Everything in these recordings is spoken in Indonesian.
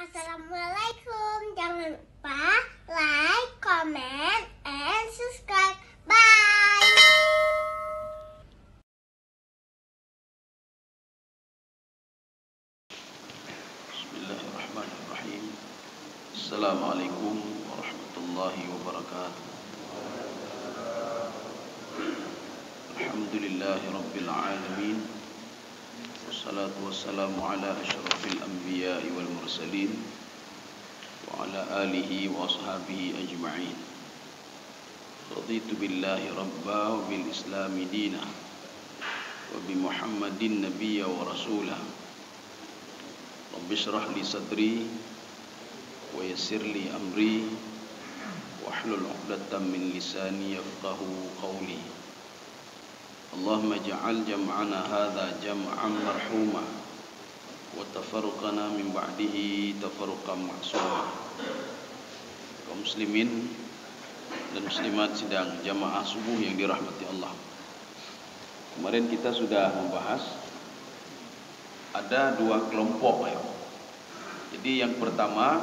Assalamualaikum. Jangan lupa like, comment, and subscribe. Bye. Bismillahirrahmanirrahim. Assalamualaikum warahmatullahi wabarakatuh. Alhamdulillahi rabbil alamin. Wassalatu wassalamu ala asyrafil anbiya'i wal mursalin wa ala alihi wa ashabihi ajma'in. Raditu billahi rabba wa bil islami dina wa bi Muhammadin nabiyya wa rasulah. Rabbi shrah li sadri wa yassir li amri wahlul 'uqdatam min lisani yafqahu qawli. Allahumma ja'al jam'ana hadha jam'an marhuma wa tafarruqana min ba'dihi tafarruqan ma'suma. Kaum muslimin dan muslimat sidang jamaah subuh yang dirahmati Allah. Kemarin kita sudah membahas ada dua kelompok ya. Jadi yang pertama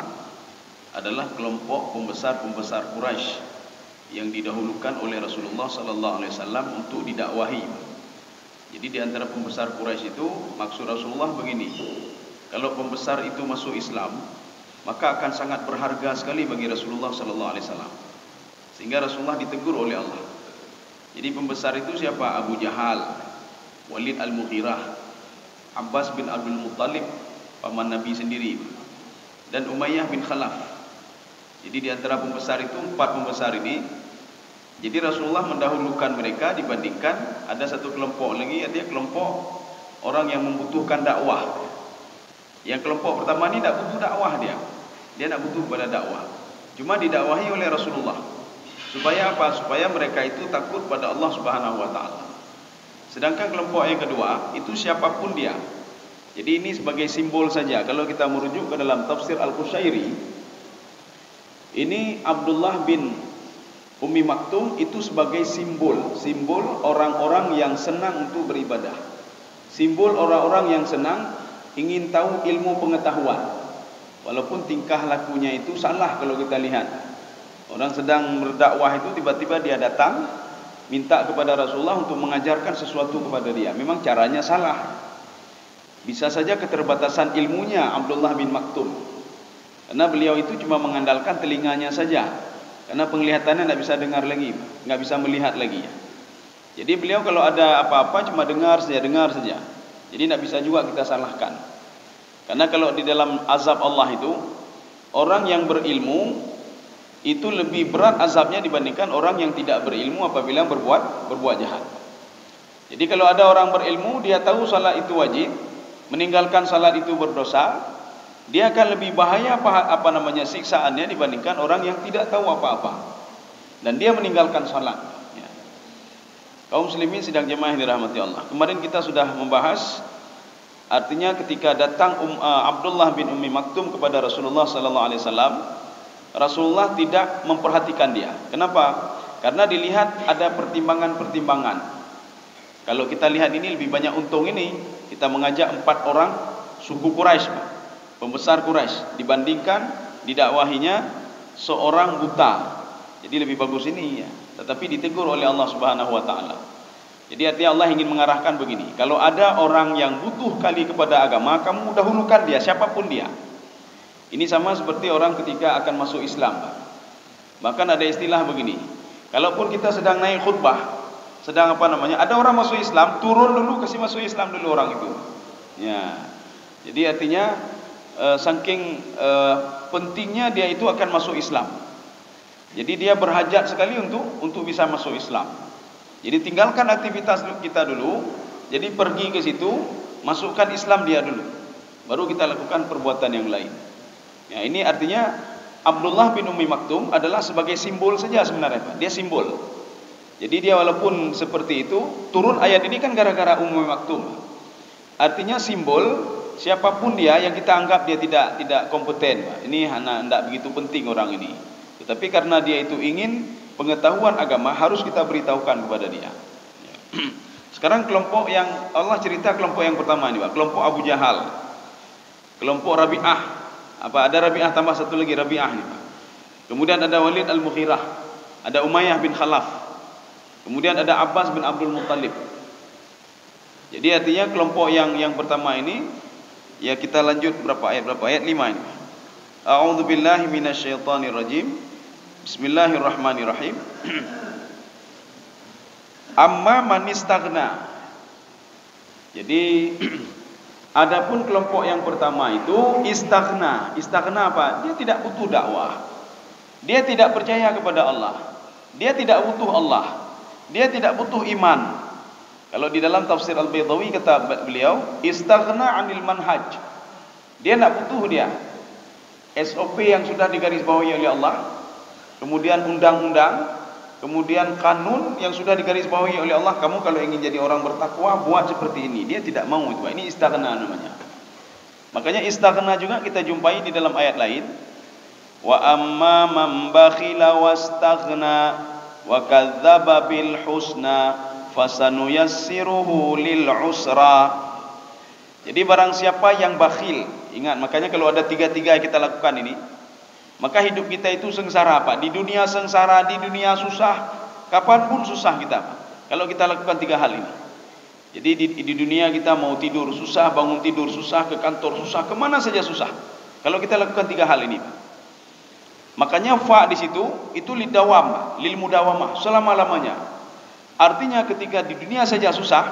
adalah kelompok pembesar-pembesar Quraisy yang didahulukan oleh Rasulullah sallallahu alaihi wasallam untuk didakwahi. Jadi di antara pembesar Quraisy itu maksud Rasulullah begini, kalau pembesar itu masuk Islam, maka akan sangat berharga sekali bagi Rasulullah sallallahu alaihi wasallam. Sehingga Rasulullah ditegur oleh Allah. Jadi pembesar itu siapa? Abu Jahal, Walid Al-Mughirah, Abbas bin Abdul Muttalib, paman Nabi sendiri, dan Umayyah bin Khalaf. Jadi di antara pembesar itu, empat pembesar ini, jadi Rasulullah mendahulukan mereka dibandingkan ada satu kelompok lagi, artinya kelompok orang yang membutuhkan dakwah. Yang kelompok pertama ini tidak butuh dakwah dia tidak butuh pada dakwah, cuma didakwahi oleh Rasulullah. Supaya apa? Supaya mereka itu takut pada Allah Subhanahu Wa Taala. Sedangkan kelompok yang kedua itu siapapun dia. Jadi ini sebagai simbol saja. Kalau kita merujuk ke dalam tafsir Al-Qushairi, ini Abdullah bin Ummi Maktum itu sebagai simbol orang-orang yang senang untuk beribadah, simbol orang-orang yang senang ingin tahu ilmu pengetahuan, walaupun tingkah lakunya itu salah. Kalau kita lihat orang sedang berdakwah itu tiba-tiba dia datang minta kepada Rasulullah untuk mengajarkan sesuatu kepada dia, memang caranya salah. Bisa saja keterbatasan ilmunya Abdullah bin Maktum, karena beliau itu cuma mengandalkan telinganya saja, karena penglihatannya tidak bisa dengar lagi, nggak bisa melihat lagi. Jadi beliau kalau ada apa-apa cuma dengar saja. Jadi tidak bisa juga kita salahkan. Karena kalau di dalam azab Allah itu, orang yang berilmu itu lebih berat azabnya dibandingkan orang yang tidak berilmu apabila berbuat jahat. Jadi kalau ada orang berilmu, dia tahu salat itu wajib, meninggalkan salat itu berdosa, dia akan lebih bahaya siksaannya dibandingkan orang yang tidak tahu apa-apa dan dia meninggalkan salat. Ya. Kaum muslimin sidang jemaah yang dirahmati Allah. Kemarin kita sudah membahas artinya ketika datang Abdullah bin Ummi Maktum kepada Rasulullah sallallahu alaihi wasallam, Rasulullah tidak memperhatikan dia. Kenapa? Karena dilihat ada pertimbangan-pertimbangan. Kalau kita lihat ini lebih banyak untung ini kita mengajak 4 orang suku Quraisy, pembesar Quraisy, dibandingkan didakwahinya seorang buta. Jadi lebih bagus ini ya. Tetapi ditegur oleh Allah Subhanahu Wa Taala. Jadi artinya Allah ingin mengarahkan begini, kalau ada orang yang butuh kali kepada agama, kamu dahulukan dia, siapapun dia. Ini sama seperti orang ketika akan masuk Islam. Bahkan ada istilah begini, kalaupun kita sedang naik khutbah, ada orang masuk Islam, turun dulu, kasih masuk Islam dulu orang itu. Ya. Jadi artinya saking pentingnya dia itu akan masuk Islam. Jadi dia berhajat sekali untuk bisa masuk Islam. Jadi tinggalkan aktivitas kita dulu, jadi pergi ke situ, masukkan Islam dia dulu, baru kita lakukan perbuatan yang lain. Ya, ini artinya Abdullah bin Ummi Maktum adalah sebagai simbol saja sebenarnya, dia simbol. Jadi dia walaupun seperti itu, turun ayat ini kan gara-gara Ummi Maktum. Artinya simbol siapapun dia yang kita anggap dia tidak kompeten, ini tidak begitu penting orang ini. Tetapi karena dia itu ingin pengetahuan agama, harus kita beritahukan kepada dia. Sekarang kelompok yang Allah cerita, kelompok yang pertama ini, Pak, kelompok Abu Jahal, kelompok Rabi'ah, Ada Rabi'ah tambah satu lagi Rabi'ah ni, Pak. Kemudian ada Walid Al-Mughirah, ada Umayyah bin Khalaf. Kemudian ada Abbas bin Abdul Muttalib. Jadi artinya kelompok yang pertama ini, ya kita lanjut berapa ayat 5 ini. A'udzubillahi minasyaitonirrajim. Bismillahirrahmanirrahim. Amma man istaghna. Jadi adapun kelompok yang pertama itu istaghna. Istaghna apa? Dia tidak butuh dakwah. Dia tidak percaya kepada Allah. Dia tidak butuh Allah. Dia tidak butuh iman. Kalau di dalam tafsir Al-Baydawi kata beliau, istaghna 'anil manhaj. Dia tidak butuh dia SOP yang sudah digarisbawahi oleh Allah, kemudian undang-undang, kemudian kanun yang sudah digarisbawahi oleh Allah. Kamu kalau ingin jadi orang bertakwa, buat seperti ini. Dia tidak mau itu. Ini istaghna namanya. Makanya istaghna juga kita jumpai di dalam ayat lain. Wa amma man bakhila wastaghna wa kadzdzaba bil husna fasanuyassiruhu lil usra. Jadi barang siapa yang bakhil, ingat, makanya kalau ada tiga-tiga yang kita lakukan ini, maka hidup kita itu sengsara, Pak. Di dunia sengsara, di dunia susah, kapanpun susah kita, Pak. Kalau kita lakukan tiga hal ini. Jadi di dunia kita mau tidur susah, bangun tidur susah, ke kantor susah, kemana saja susah. Kalau kita lakukan tiga hal ini, Pak. Makanya fa di situ itu lidawam, lil mudawamah, selama-lamanya. Artinya ketika di dunia saja susah,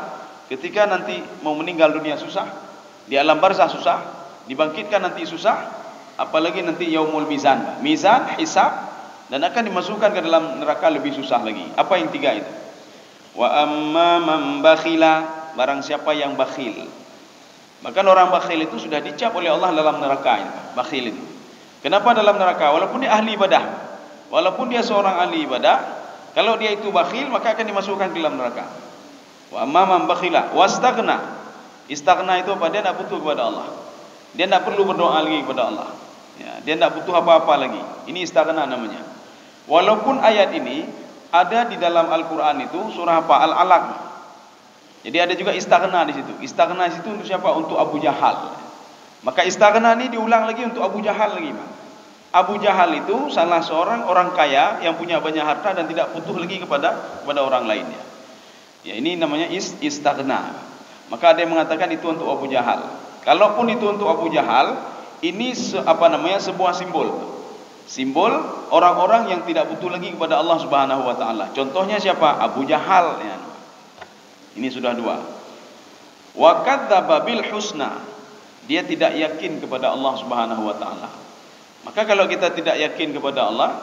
ketika nanti mau meninggal dunia susah, di alam barzah susah, dibangkitkan nanti susah, apalagi nanti yaumul mizan, mizan, hisab, dan akan dimasukkan ke dalam neraka lebih susah lagi. Apa yang tiga itu? Wa amma man bakhila, barang siapa yang bakhil. Maka orang bakhil itu sudah dicap oleh Allah dalam neraka ini, bakhil itu. Kenapa dalam neraka? Walaupun dia ahli ibadah, walaupun dia seorang ahli ibadah, kalau dia itu bakhil, maka akan dimasukkan ke dalam neraka. Wa amma man bakhila wastaghna. Istaghna itu apa? Dia tidak butuh kepada Allah. Dia tidak perlu berdoa lagi kepada Allah. Ya, dia tidak butuh apa-apa lagi. Ini istaghna namanya. Walaupun ayat ini ada di dalam Al-Quran itu surah apa? Al-Alaq. Jadi ada juga istaghna di situ. Istaghna di situ untuk siapa? Untuk Abu Jahal. Maka istaghna ini diulang lagi untuk Abu Jahal lagi, Pak. Abu Jahal itu salah seorang orang kaya yang punya banyak harta dan tidak butuh lagi kepada orang lainnya. Ya, ini namanya istaghna. Maka ada yang mengatakan itu untuk Abu Jahal. Kalaupun itu untuk Abu Jahal, ini sebuah simbol. Simbol orang-orang yang tidak butuh lagi kepada Allah Subhanahu wa taala. Contohnya siapa? Abu Jahal ya. Ini sudah dua. Wa kadzdzaba bil husna. Dia tidak yakin kepada Allah Subhanahu wa taala. Maka kalau kita tidak yakin kepada Allah,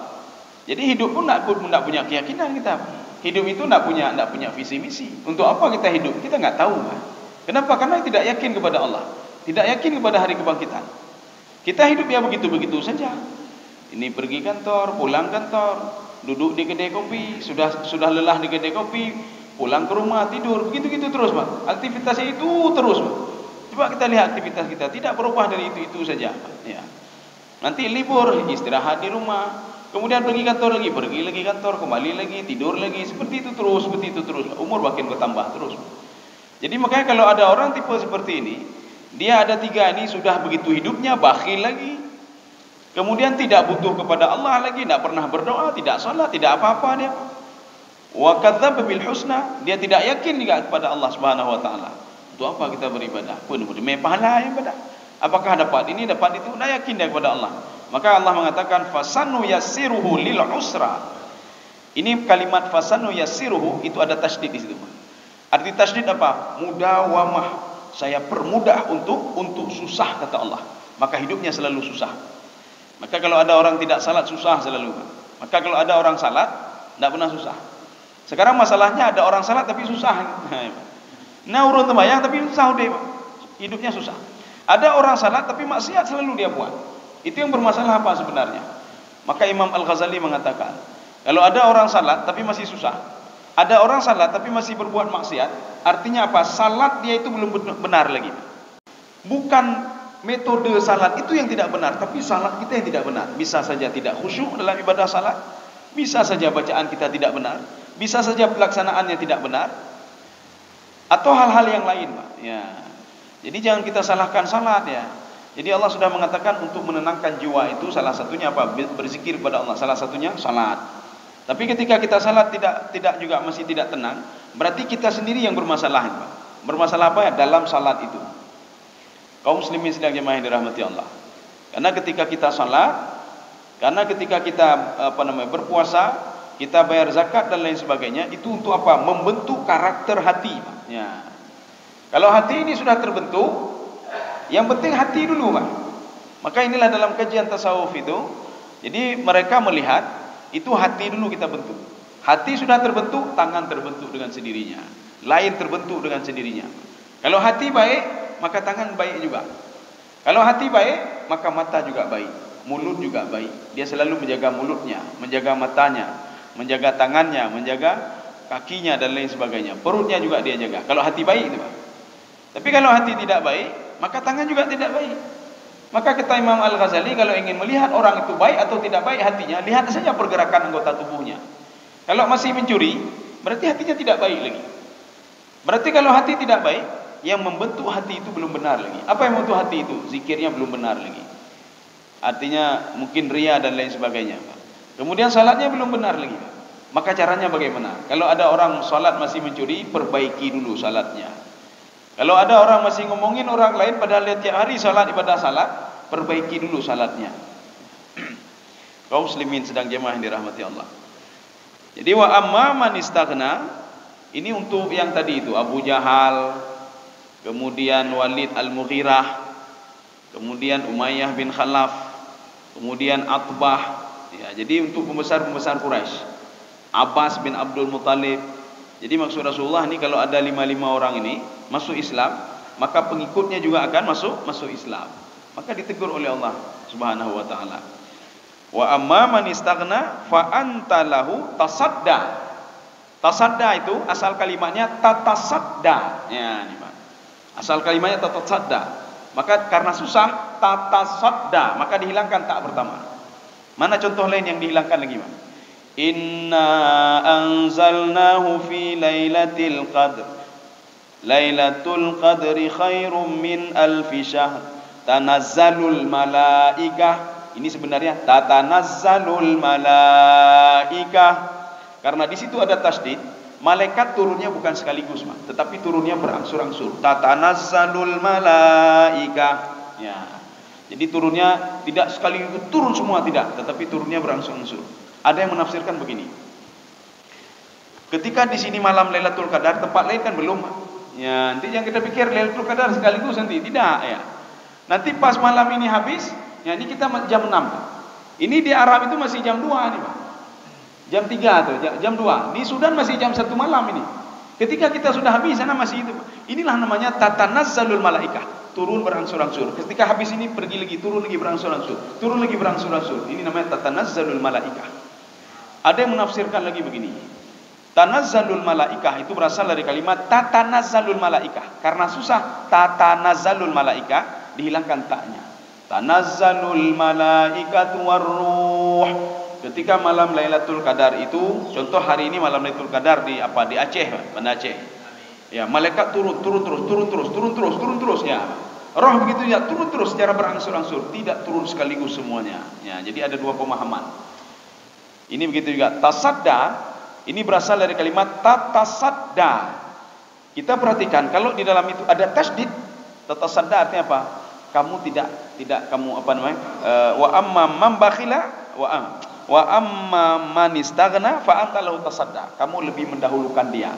jadi hidup pun tidak punya keyakinan kita. Hidup itu tidak punya visi misi. Untuk apa kita hidup? Kita nggak tahu. Kenapa? Karena tidak yakin kepada Allah, tidak yakin kepada hari kebangkitan. Kita hidup ya begitu-begitu saja. Ini pergi kantor, pulang kantor, duduk di kedai kopi, sudah lelah di kedai kopi, pulang ke rumah tidur, begitu-begitu terus, Pak. Aktivitasnya itu terus, Pak. Coba kita lihat aktivitas kita, tidak berubah dari itu saja. Ya. Nanti libur, istirahat di rumah, kemudian pergi kantor lagi, pergi lagi kantor, kembali lagi, tidur lagi, seperti itu terus. Umur makin bertambah terus. Jadi makanya kalau ada orang tipe seperti ini, dia ada tiga ini sudah begitu hidupnya, bakhil lagi, kemudian tidak butuh kepada Allah lagi, tidak pernah berdoa, tidak salat, tidak apa-apa dia. Wa kadzdzaba bil husna, dia tidak yakin juga kepada Allah Subhanahu wa taala. Untuk apa kita beribadah? Pun pahala yang ibadah. Apakah dapat ini, dapat itu? Tidak yakin dia kepada Allah. Maka Allah mengatakan fasanu yassiruhu lil usra. Ini kalimat fasanu yassiruhu itu ada tasydid di situ. Arti tasydid apa? Mudawamah. Saya permudah untuk susah kata Allah. Maka hidupnya selalu susah. Maka kalau ada orang tidak salat susah selalu. Maka kalau ada orang salat tidak pernah susah. Sekarang masalahnya ada orang salat tapi susah. Nah urun tembayang tapi susah dia, hidupnya susah. Ada orang salat tapi maksiat selalu dia buat. Itu yang bermasalah apa sebenarnya? Maka Imam Al-Ghazali mengatakan, kalau ada orang salat tapi masih susah, ada orang salat tapi masih berbuat maksiat, artinya apa? Salat dia itu belum benar lagi. Bukan metode salat itu yang tidak benar, tapi salat kita yang tidak benar. Bisa saja tidak khusyuk dalam ibadah salat, bisa saja bacaan kita tidak benar, bisa saja pelaksanaannya tidak benar, atau hal-hal yang lain, Pak. Ya. Jadi jangan kita salahkan salat ya. Jadi Allah sudah mengatakan untuk menenangkan jiwa itu salah satunya apa? Berzikir kepada Allah. Salah satunya salat. Tapi ketika kita salat tidak juga masih tidak tenang, berarti kita sendiri yang bermasalah, Pak. Bermasalah apa ya dalam salat itu? Kaum muslimin sedang jemaah yang dirahmati Allah. Karena ketika kita salat, karena ketika kita berpuasa, kita bayar zakat dan lain sebagainya, itu untuk apa? Membentuk karakter hati, Pak. Ya. Kalau hati ini sudah terbentuk, yang penting hati dulu, Pak. Maka inilah dalam kajian tasawuf itu. Jadi mereka melihat itu hati dulu kita bentuk. Hati sudah terbentuk, tangan terbentuk dengan sendirinya. Lain terbentuk dengan sendirinya. Kalau hati baik, maka tangan baik juga. Kalau hati baik, maka mata juga baik. Mulut juga baik. Dia selalu menjaga mulutnya, menjaga matanya, menjaga tangannya, menjaga kakinya dan lain sebagainya. Perutnya juga dia jaga. Kalau hati baik itu, Pak. Tapi kalau hati tidak baik, maka tangan juga tidak baik. Maka kata Imam Al-Ghazali, kalau ingin melihat orang itu baik atau tidak baik hatinya, lihat saja pergerakan anggota tubuhnya. Kalau masih mencuri, berarti hatinya tidak baik lagi. Berarti kalau hati tidak baik, yang membentuk hati itu belum benar lagi. Apa yang membentuk hati itu? Zikirnya belum benar lagi. Artinya mungkin riya dan lain sebagainya. Kemudian salatnya belum benar lagi. Maka caranya bagaimana? Kalau ada orang salat masih mencuri, perbaiki dulu salatnya. Kalau ada orang masih ngomongin orang lain padahal dia tiap hari salat ibadah salat, perbaiki dulu salatnya. Kaum muslimin sedang jemaah yang dirahmati Allah. Jadi wa amma man istaghna, ini untuk yang tadi itu Abu Jahal, kemudian Walid Al-Mughirah, kemudian Umayyah bin Khalaf, kemudian Atbah. Ya, jadi untuk pembesar-pembesar Quraisy. Abbas bin Abdul Muttalib. Jadi maksud Rasulullah ini kalau ada 5 orang ini masuk Islam, maka pengikutnya juga akan masuk Islam. Maka ditegur oleh Allah Subhanahu wa taala. Wa amma man istaghna fa anta lahu tasadda. Tasadda itu asal kalimatnya tatasadda. Ya, ini Pak. Asal kalimatnya tatasadda. Maka karena susah tatasadda, maka dihilangkan tak pertama. Mana contoh lain yang dihilangkan lagi, Pak? Inna anzalnahu fi lailatul qadr. Lailatul qadri khairum min alfi syahr. Tanazzalul malaikah. Ini sebenarnya tatanazzalul malaikah. Karena di situ ada tasdid, malaikat turunnya bukan sekaligus, Pak, tetapi turunnya berangsur-angsur. Tatanazzalul malaikah. Ya. Jadi turunnya tidak sekaligus turun semua, tidak, tetapi turunnya berangsur-angsur. Ada yang menafsirkan begini. Ketika di sini malam Lailatul Qadar, tempat lain kan belum. Ya, nanti yang kita pikir Lailatul Qadar sekaligus nanti, tidak ya. Nanti pas malam ini habis, ya ini kita jam 6. Ini di Arab itu masih jam 2 nih, Pak. Jam 3 atau jam 2. Di Sudan masih jam 1 malam ini. Ketika kita sudah habis sana masih itu. Inilah namanya tatanazzalul malaikah. Turun berangsur-angsur. Ketika habis ini pergi lagi, turun lagi berangsur-angsur. Turun lagi berangsur-angsur. Ini namanya tatanazzalul malaikah. Ada yang menafsirkan lagi begini. Tanazzalul malaikah itu berasal dari kalimat tatanazzalul malaikah. Karena susah tatanazzalul malaikah, dihilangkan taknya. Tanazzalul malaikatu warruh. Ketika malam Lailatul Qadar itu, contoh hari ini malam Lailatul Qadar di Aceh, Banda Aceh. Ya, malaikat turun terus ya. Roh begitu ya, turun terus secara berangsur-angsur, tidak turun sekaligus semuanya. Ya, jadi ada dua pemahaman. Ini begitu juga. Tasadda ini berasal dari kalimat tatasadda. Kita perhatikan kalau di dalam itu ada tasdid, tatasadda artinya apa? Kamu tidak kamu apa namanya? Wa amma man bakhila wa amma man istaghna fa anta lahu tasadda. Kamu lebih mendahulukan dia.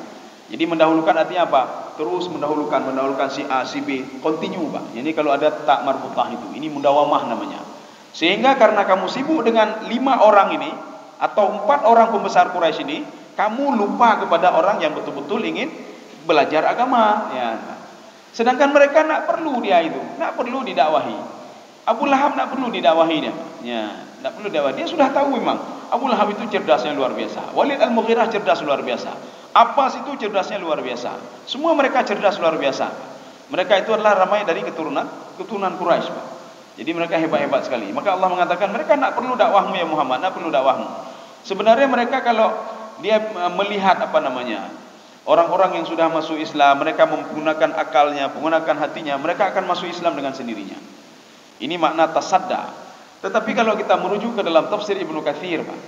Jadi mendahulukan artinya apa? Terus mendahulukan si A, si B, continue, Pak. Ini kalau ada tak marbutah itu, ini mudawamah namanya. Sehingga karena kamu sibuk dengan 5 orang ini atau 4 orang pembesar Quraisy ini, kamu lupa kepada orang yang betul-betul ingin belajar agama. Ya. Sedangkan mereka nak perlu dia itu, nak perlu didakwahi. Abu Lahab nak perlu didakwahi dia. Ya, nak perlu didakwahi. Dia sudah tahu memang Abu Lahab itu cerdasnya luar biasa. Walid Al-Mughirah cerdas luar biasa. Abbas itu cerdasnya luar biasa. Semua mereka cerdas luar biasa. Mereka itu adalah ramai dari keturunan Quraisy. Jadi mereka hebat-hebat sekali. Maka Allah mengatakan mereka nak perlu dakwahmu ya Muhammad, nak perlu dakwahmu. Sebenarnya mereka kalau dia melihat apa namanya, orang-orang yang sudah masuk Islam, mereka menggunakan akalnya, menggunakan hatinya, mereka akan masuk Islam dengan sendirinya. Ini makna tasadda. Tetapi kalau kita merujuk ke dalam tafsir Ibnu Katsir, Pak,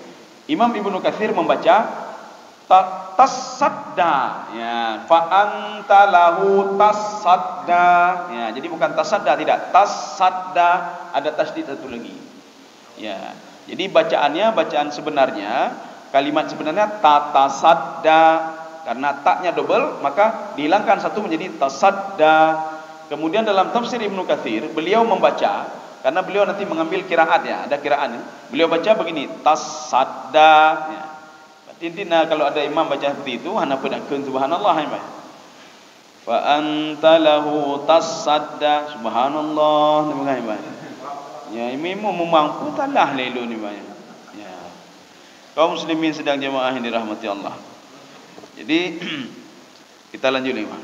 Imam Ibnu Katsir membaca tasadda, ya, fa anta lahu tasadda, ya, jadi bukan tasadda, tidak, tasadda, ada tasdid satu lagi, ya. Jadi bacaan sebenarnya, kalimat sebenarnya tatasadda, karena taknya double maka dihilangkan satu menjadi tasadda. Kemudian dalam tafsir Ibnu Katsir beliau membaca, karena beliau nanti mengambil qiraat, ya, ada qiraat, ya. Beliau baca begini, tasadda, ya. Tintina kalau ada imam baca seperti itu, hana pedakkeun subhanallah, ya. Fa anta lahu tasadda, subhanallah, demikian, ya. Imam memangku talah lelu ni, ya. Kaum muslimin sedang jemaah yang dirahmati Allah. Jadi kita lanjut, Imam.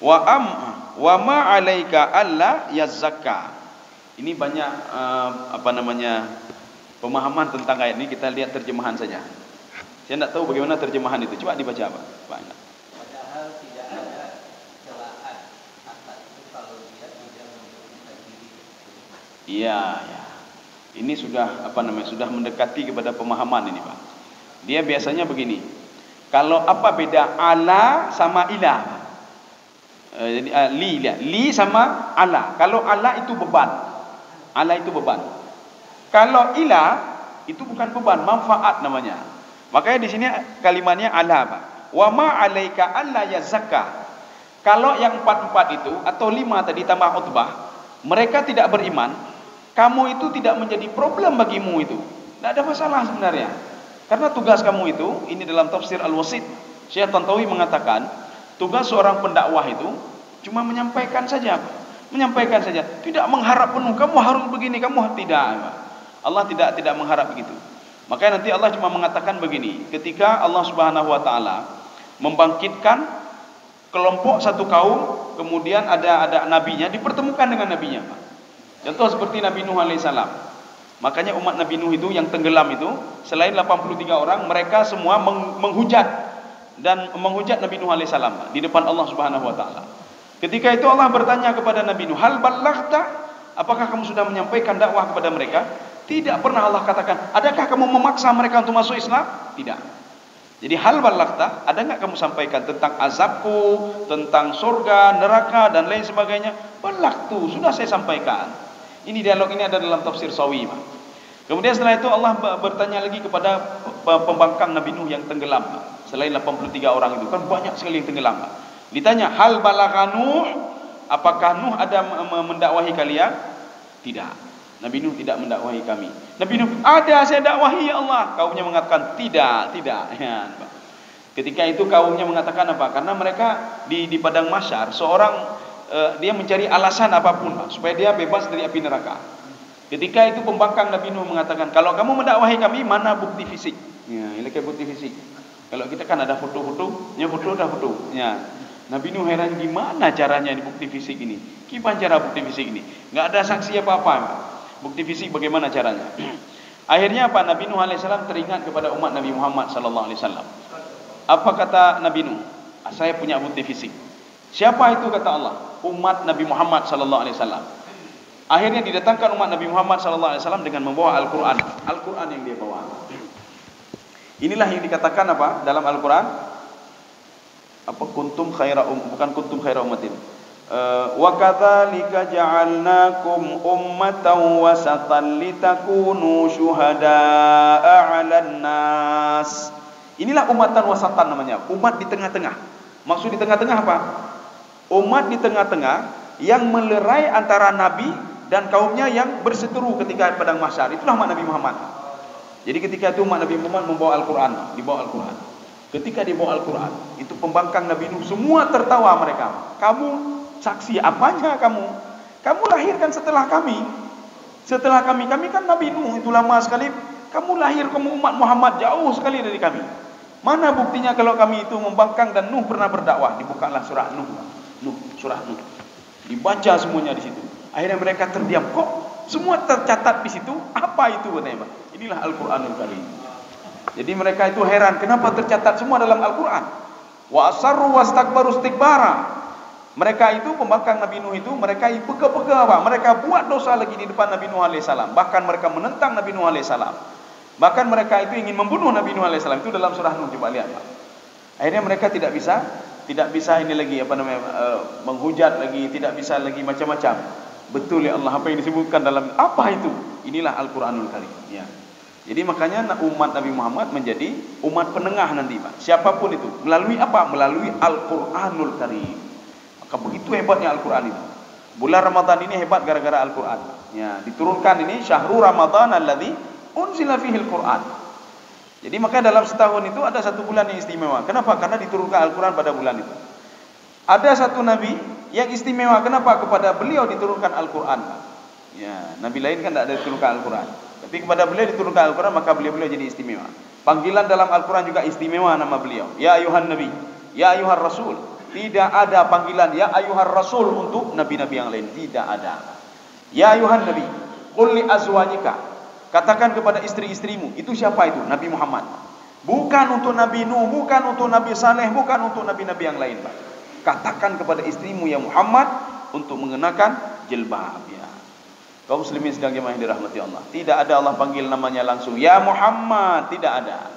Wa ma 'alaika alla yazakka. Ini banyak pemahaman tentang ayat ini. Kita lihat terjemahan saja. Saya tidak tahu bagaimana terjemahan itu. Coba dibaca, Pak. Padahal tidak ada celaan atas itu kalau dia tidak membutuhkan diri. Iya, ya. Ini sudah sudah mendekati kepada pemahaman ini, Pak. Dia biasanya begini. Kalau apa beda ala sama ilah? Jadi li sama ala. Kalau ala itu beban. Ala itu beban. Kalau ilah itu bukan beban, manfaat namanya. Makanya di sini kalimatnya ala, Pak. Wa ma 'alaika alla yazakka. Kalau yang 4 itu atau 5 tadi tambah utbah, mereka tidak beriman, kamu itu tidak menjadi problem bagimu itu. Tidak ada masalah sebenarnya. Karena tugas kamu itu, ini dalam tafsir Al-Wasit, Syekh Tantawi mengatakan, tugas seorang pendakwah itu cuma menyampaikan saja. Menyampaikan saja, tidak mengharap penuh, kamu harus begini, kamu tidak. Allah tidak mengharap begitu. Makanya nanti Allah cuma mengatakan begini, ketika Allah Subhanahu wa taala membangkitkan kelompok satu kaum, kemudian ada nabinya, dipertemukan dengan nabinya, Pak. Contoh seperti Nabi Nuh alaihissalam. Makanya umat Nabi Nuh itu yang tenggelam itu, selain 83 orang, mereka semua menghujat Nabi Nuh alaihissalam di depan Allah Subhanahu wa taala. Ketika itu Allah bertanya kepada Nabi Nuh, "Hal ballaghta?" Apakah kamu sudah menyampaikan dakwah kepada mereka? Tidak pernah Allah katakan, adakah kamu memaksa mereka untuk masuk Islam? Tidak. Jadi hal ballaghta, ada enggak kamu sampaikan tentang azabku, tentang surga, neraka dan lain sebagainya? Ballaghtu, sudah saya sampaikan. Ini dialog ini ada dalam tafsir Sawi, Pak. Kemudian setelah itu Allah bertanya lagi kepada pembangkang Nabi Nuh yang tenggelam, Pak. Selain 83 orang itu, kan banyak sekali yang tenggelam, Pak. Ditanya, hal balagha Nuh, apakah Nuh ada mendakwahi kalian? Tidak. Nabi Nuh tidak mendakwahi kami. Nabi Nuh, ada, saya dakwahi ya Allah. Kaumnya mengatakan tidak. Ya, ketika itu kaumnya mengatakan apa? Karena mereka di padang mahsyar, seorang dia mencari alasan apapun, Pak, supaya dia bebas dari api neraka. Ketika itu pembangkang Nabi Nuh mengatakan, kalau kamu mendakwahi kami, mana bukti fisik? Ya, ini kayak bukti fisik. Kalau kita kan ada foto-foto, ya foto dah foto. Ya. Nabi Nuh heran, gimana caranya di bukti fisik ini? Gimana cara bukti fisik ini? Enggak ada saksi apa-apa. Bukti fisik bagaimana caranya? Akhirnya apa? Nabi Nuh alaihissalam teringat kepada umat Nabi Muhammad sallallahu alaihi wasallam. Apa kata Nabi Nuh? Saya punya bukti fisik. Siapa itu kata Allah? Umat Nabi Muhammad sallallahu alaihi wasallam. Akhirnya didatangkan umat Nabi Muhammad sallallahu alaihi wasallam dengan membawa Al-Qur'an. Al-Qur'an yang dia bawa. Inilah yang dikatakan apa dalam Al-Qur'an? Apa kuntum khaira bukan kuntum khaira ummatin. Wa kadzalika ja'alnakum ummatan wasatan litakunu syuhada'a 'alan nas. Inilah umatan wasatan namanya, umat di tengah-tengah. Maksud di tengah-tengah apa? Umat di tengah-tengah yang melerai antara nabi dan kaumnya yang berseteru ketika padang mahsyar. Itulah umat Nabi Muhammad. Jadi ketika itu umat Nabi Muhammad membawa Al-Qur'an, dibawa Al-Qur'an. Ketika dibawa Al-Quran, itu pembangkang Nabi Nuh semua tertawa mereka. Kamu saksi apanya kamu? Kamu lahirkan setelah kami. Setelah kami kan Nabi Nuh itu lama sekali. Kamu lahir, kamu umat Muhammad jauh sekali dari kami. Mana buktinya kalau kami itu membangkang dan Nuh pernah berdakwah? Dibukalah surah Nuh, surah Nuh. Dibaca semuanya di situ. Akhirnya mereka terdiam. Kok semua tercatat di situ? Apa itu benar? Inilah Al-Qur'anul Karim. Jadi mereka itu heran, kenapa tercatat semua dalam Al-Quran? Wa asarru wastakbaru istikbara. Mereka itu pembangkang Nabi Nuh itu, mereka peka-peka apa? Mereka buat dosa lagi di depan Nabi Nuh alaihissalam. Bahkan mereka menentang Nabi Nuh alaihissalam. Bahkan mereka itu ingin membunuh Nabi Nuh alaihissalam. Itu dalam surah Nuh, coba lihat, Pak. Akhirnya mereka tidak bisa ini lagi menghujat lagi, tidak bisa lagi macam-macam. Betul ya Allah, apa yang disebutkan dalam apa itu? Inilah Al-Qur'anul Karim, ya. Jadi makanya umat Nabi Muhammad menjadi umat penengah nanti, Pak. Siapapun itu, melalui apa? Melalui Al-Qur'anul Karim. Begitu hebatnya Al-Quran itu. Bulan Ramadan ini hebat gara-gara Al-Quran. Ya, diturunkan ini syahrul Ramadan alladzi unzila fihil Quran. Jadi maka dalam setahun itu ada satu bulan yang istimewa. Kenapa? Karena diturunkan Al-Quran pada bulan itu. Ada satu nabi yang istimewa. Kenapa? Kepada beliau diturunkan Al-Quran. Ya, nabi lain kan tidak ada diturunkan Al-Quran. Tapi kepada beliau diturunkan Al-Quran, maka beliau jadi istimewa. Panggilan dalam Al-Quran juga istimewa nama beliau. Ya ayuhan nabi, ya ayuhan rasul. Tidak ada panggilan ya ayuhar rasul untuk nabi-nabi yang lain, tidak ada. Ya ayuhan nabi, qul li azwajika, katakan kepada istri-istrimu. Itu siapa itu? Nabi Muhammad. Bukan untuk Nabi Nuh, bukan untuk Nabi Saleh, bukan untuk nabi-nabi yang lain, Pak. Katakan kepada istrimu ya Muhammad untuk mengenakan jilbab, ya. Kaum muslimin sedang jemaah yang dirahmati Allah. Tidak ada Allah panggil namanya langsung ya Muhammad, tidak ada.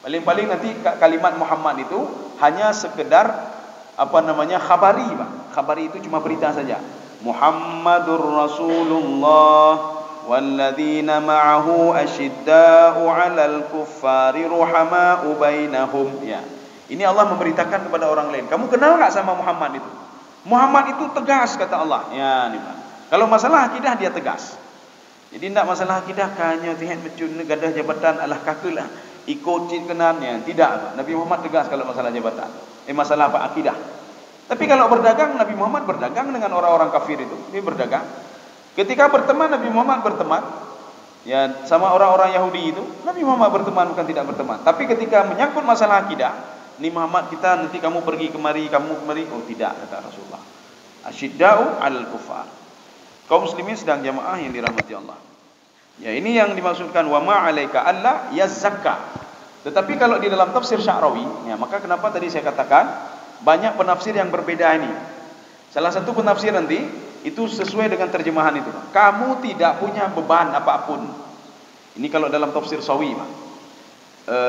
Paling-paling nanti kalimat Muhammad itu hanya sekedar khabari, Pak. Khabari itu cuma berita saja. Muhammadur Rasulullah walladzina ma'ahu asyidda'u 'alal kuffari ruhama'u bainahum. Ya. Ini Allah memberitakan kepada orang lain. Kamu kenal enggak sama Muhammad itu? Muhammad itu tegas kata Allah. Ya, nih, Pak. Kalau masalah akidah dia tegas. Jadi tidak masalah akidah kanya tihat mencun gadah jabatan alah kakulah ikut kenan ya. Tidak, Pak. Nabi Muhammad tegas kalau masalah jabatan. Masalah apa? Akidah. Tapi kalau berdagang, Nabi Muhammad berdagang dengan orang-orang kafir itu. Dia berdagang. Ketika berteman, Nabi Muhammad berteman ya sama orang-orang Yahudi itu. Nabi Muhammad berteman, bukan tidak berteman. Tapi ketika menyangkut masalah akidah, ni Muhammad kita nanti kamu pergi kemari, kamu kemari. Oh tidak, kata Rasulullah. Asyidda'u 'alal kuffar. Kaum muslimin sedang jamaah yang dirahmati Allah. Ya, ini yang dimaksudkan wa ma 'alaika alla yazakka. Tetapi kalau di dalam tafsir Sya'rawi, ya, maka kenapa tadi saya katakan banyak penafsir yang berbeda ini. Salah satu penafsir nanti itu sesuai dengan terjemahan itu. Kamu tidak punya beban apapun. Ini kalau dalam tafsir Sawi, Pak.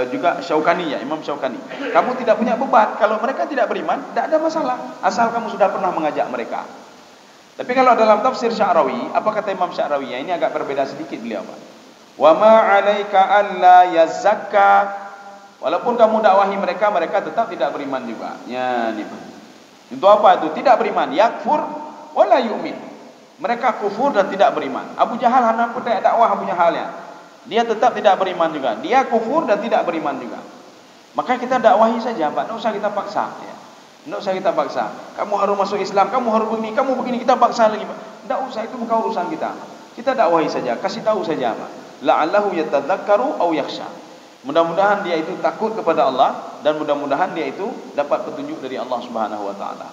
Juga Syaukani ya, Imam Syaukani. Kamu tidak punya beban. Kalau mereka tidak beriman, tidak ada masalah. Asal kamu sudah pernah mengajak mereka. Tapi kalau dalam tafsir Sya'rawi, apa kata Imam Sya'rawi? Ya, ini agak berbeda sedikit beliau, Pak. Wa ma 'alaika alla yazakka. Walaupun kamu dakwahi mereka, mereka tetap tidak beriman juga. Ya, nih, Pak. Untuk apa itu? Tidak beriman. Yakfur wala yu'min. Mereka kufur dan tidak beriman. Abu Jahal hanya pedai dakwah Abu Jahal ya. Dia tetap tidak beriman juga. Dia kufur dan tidak beriman juga. Maka kita dakwahi saja, Pak. Tidak usah kita paksa. Ya. Tidak usah kita paksa. Kamu harus masuk Islam, kamu harus begini, kamu begini. Kita paksa lagi, Pak. Tidak usah, itu bukan urusan kita. Kita dakwahi saja, kasih tahu saja, Pak. La'allahu yatadzakkaru aw yakhsha. Mudah-mudahan dia itu takut kepada Allah dan mudah-mudahan dia itu dapat petunjuk dari Allah Subhanahu wa taala.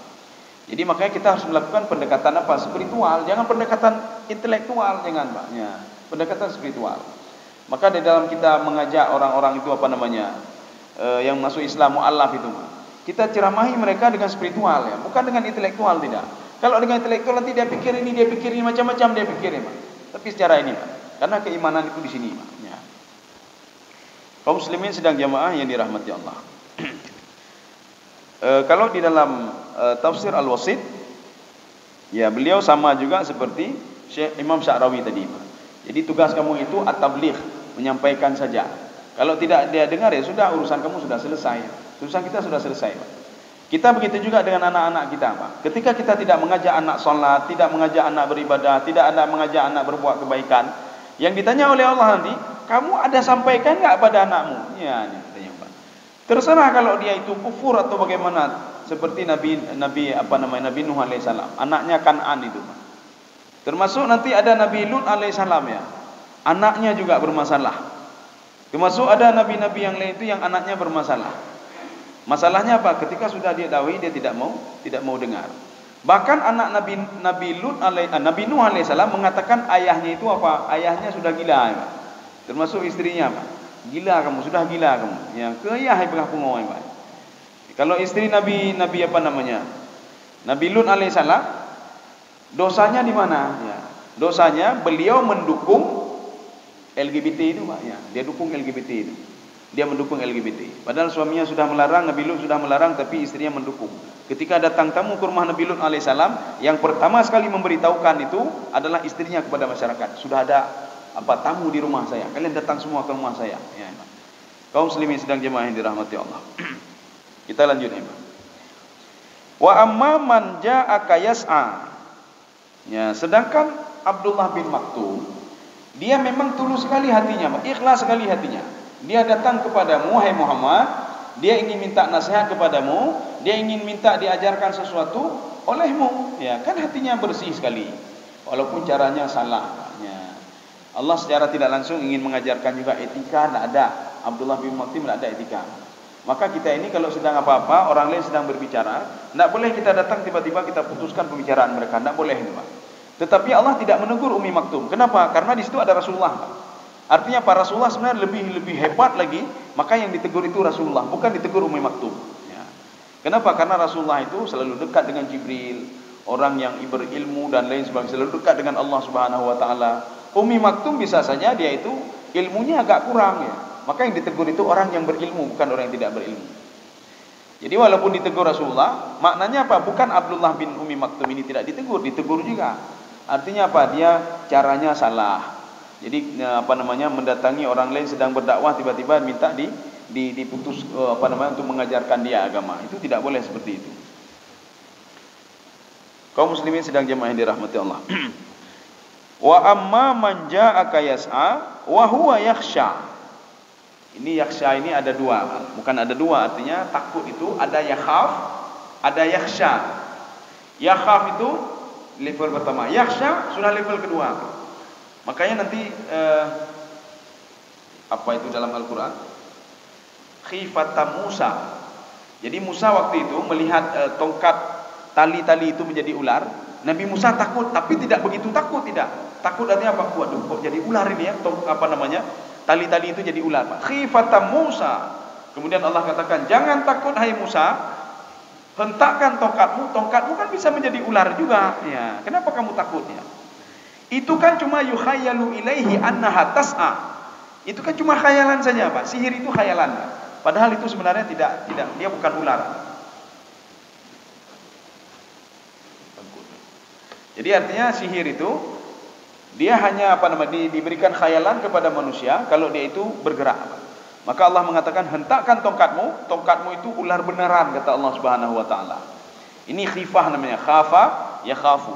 Jadi makanya kita harus melakukan pendekatan apa? Spiritual, jangan pendekatan intelektual, jangan, Pak. Ya, pendekatan spiritual. Maka di dalam kita mengajak orang-orang itu yang masuk Islam mu'allaf itu, Pak. Kita ceramahi mereka dengan spiritual ya, bukan dengan intelektual tidak. Kalau dengan intelektual nanti dia pikir ini macam-macam dia pikirin, Pak. Tapi secara ini, Pak. Karena keimanan itu di sini, Pak. Ya. Kaum muslimin sedang jamaah yang dirahmati Allah. Kalau di dalam tafsir Al-Wasit, ya beliau sama juga seperti Syekh Imam Sya'rawi tadi, Pak. Jadi tugas kamu itu at-tabligh, menyampaikan saja. Kalau tidak dia dengar ya sudah, urusan kamu sudah selesai. Urusan kita sudah selesai, Pak. Kita begitu juga dengan anak-anak kita, Pak. Ketika kita tidak mengajak anak salat, tidak mengajak anak beribadah, tidak ada mengajak anak berbuat kebaikan, yang ditanya oleh Allah nanti, kamu ada sampaikan enggak pada anakmu? Ya, ini katanya, Pak. Terserah kalau dia itu kufur atau bagaimana, seperti Nabi Nuh alaihissalam, anaknya Kan'an itu, Pak. Termasuk nanti ada Nabi Lut alaihissalam ya. Anaknya juga bermasalah. Termasuk ada nabi-nabi yang lain itu yang anaknya bermasalah. Masalahnya apa? Ketika sudah dia dakwah dia tidak mau dengar. Bahkan anak Nabi Nuh alaihissalam mengatakan ayahnya itu apa? Ayahnya sudah gila, Pak. Termasuk istrinya, Pak. Gila kamu, sudah gila kamu. Ya, ke ayah berapa ngomong, Pak. Kalau istri Nabi Nabi Lut alaihissalam dosanya di mana? Ya. Dosanya beliau mendukung LGBT itu, Pak. Ya, dia dukung LGBT itu. Dia mendukung LGBT. Padahal suaminya sudah melarang, Nabi Lut sudah melarang, tapi istrinya mendukung. Ketika datang tamu ke rumah Nabi Lut alaihissalam, yang pertama sekali memberitahukan itu adalah istrinya kepada masyarakat. Sudah ada tamu di rumah saya. Kalian datang semua ke rumah saya. Ya, kaum muslimin sedang jemaah yang dirahmati Allah. Kita lanjut ya, Pak. Wa amma man ja'aka yas'a. Ya, sedangkan Abdullah bin Maktum, dia memang tulus sekali hatinya, Pak. Ikhlas sekali hatinya. Dia datang kepadamu, wahai Muhammad, dia ingin minta nasihat kepadamu, dia ingin minta diajarkan sesuatu olehmu. Ya, kan hatinya bersih sekali. Walaupun caranya salah. Ya. Allah secara tidak langsung ingin mengajarkan juga etika, tidak ada. Abdullah bin Maktum tidak ada etika. Maka kita ini kalau sedang apa-apa, orang lain sedang berbicara, tidak boleh kita datang tiba-tiba kita putuskan pembicaraan mereka, tidak boleh itu, Pak. Tetapi Allah tidak menegur Ummi Maktum. Kenapa? Karena di situ ada Rasulullah, Pak. Artinya para Rasulullah sebenarnya lebih hebat lagi, maka yang ditegur itu Rasulullah, bukan ditegur Ummi Maktum. Ya. Kenapa? Karena Rasulullah itu selalu dekat dengan Jibril, orang yang berilmu dan lain sebagainya, selalu dekat dengan Allah Subhanahu Wa Taala. Ummi Maktum bisa saja dia itu ilmunya agak kurang, ya. Maka yang ditegur itu orang yang berilmu, bukan orang yang tidak berilmu. Jadi walaupun ditegur Rasulullah, maknanya apa? Bukan Abdullah bin Ummi Maktum ini tidak ditegur, ditegur juga. Artinya apa? Dia caranya salah. Jadi mendatangi orang lain sedang berdakwah, tiba-tiba minta diputus untuk mengajarkan dia agama. Itu tidak boleh seperti itu. Kaum muslimin sedang jemaah yang dirahmati Allah. Wa amma man ja'aka yas'a wa huwa yakhsha. Ini yakhsha ini ada dua, bukan ada dua, artinya takut itu ada yakhaf, ada yakhsha. Yakhaf itu level pertama, yakhsha sudah level kedua. Makanya nanti apa itu dalam Al-Quran? Khifata Musa. Jadi Musa waktu itu melihat tongkat tali-tali itu menjadi ular. Nabi Musa takut, tapi tidak begitu takut, tidak. Takut artinya apa? Waduh, kok jadi ular ini ya? Tali-tali itu jadi ular, Pak. Khifata Musa. Kemudian Allah katakan, jangan takut hai Musa, hentakkan tongkatmu. Tongkatmu kan bisa menjadi ular juga. Ya, kenapa kamu takutnya? Itu kan cuma yukhayyalu ilaihi annaha tas'a. Itu kan cuma khayalan saja, Pak. Sihir itu khayalan, Pak. Padahal itu sebenarnya tidak, dia bukan ular. Jadi artinya sihir itu dia hanya diberikan khayalan kepada manusia kalau dia itu bergerak. Maka Allah mengatakan, hentakkan tongkatmu. Tongkatmu itu ular beneran, kata Allah Subhanahu Wa Taala. Ini khifah namanya, khafa ya khafu.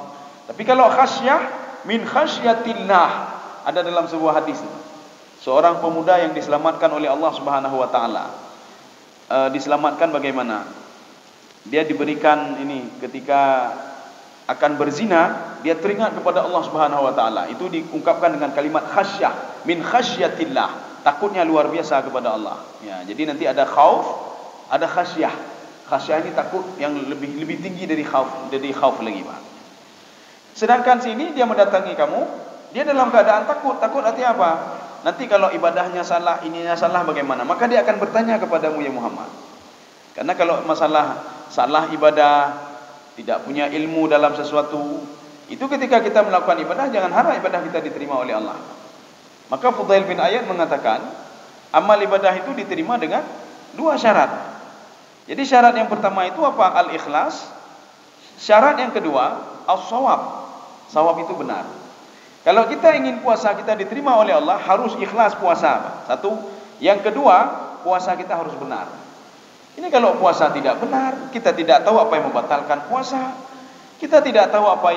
Tapi kalau khasyah min khasyatillah, ada dalam sebuah hadis, seorang pemuda yang diselamatkan oleh Allah Subhanahu Wa Taala. Diselamatkan bagaimana? Dia diberikan ini ketika akan berzina, dia teringat kepada Allah Subhanahu Wa Taala. Itu diungkapkan dengan kalimat khasyah, min khasyatillah, takutnya luar biasa kepada Allah. Ya, jadi nanti ada khauf, ada khasyah. Khasyah ini takut yang lebih tinggi dari khauf lagi, Pak. Sedangkan sini dia mendatangi kamu, dia dalam keadaan takut. Takut artinya apa? Nanti kalau ibadahnya salah, ininya salah bagaimana? Maka dia akan bertanya kepadamu ya Muhammad. Karena kalau masalah salah ibadah, tidak punya ilmu dalam sesuatu, itu ketika kita melakukan ibadah, jangan harap ibadah kita diterima oleh Allah. Maka Fudail bin Iyad mengatakan, amal ibadah itu diterima dengan dua syarat. Jadi syarat yang pertama itu apa? Al-ikhlas. Syarat yang kedua, as-shawab. Sawab itu benar. Kalau kita ingin puasa kita diterima oleh Allah, harus ikhlas puasa. Satu. Yang kedua, puasa kita harus benar. Ini kalau puasa tidak benar, kita tidak tahu apa yang membatalkan puasa. Kita tidak tahu apa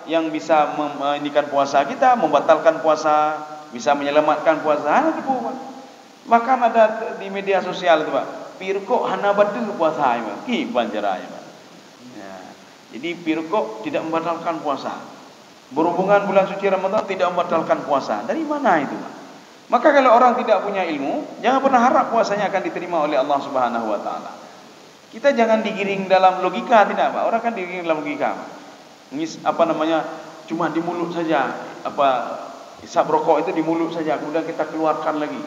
yang bisa meninikan puasa kita, membatalkan puasa, bisa menyelamatkan puasa. Bahkan ada di media sosial itu, Pak. Pirko hana badu puasa, Pak. Ki banjaraya, Pak. Ya. Jadi pirko tidak membatalkan puasa. Berhubungan bulan suci Ramadan tidak membatalkan puasa. Dari mana itu, Pak? Maka kalau orang tidak punya ilmu, jangan pernah harap puasanya akan diterima oleh Allah Subhanahu Wa Taala. Kita jangan digiring dalam logika, tidak, Pak. Orang kan digiring dalam logika. Cuma di mulut saja. Isap rokok itu di mulut saja, kemudian kita keluarkan lagi.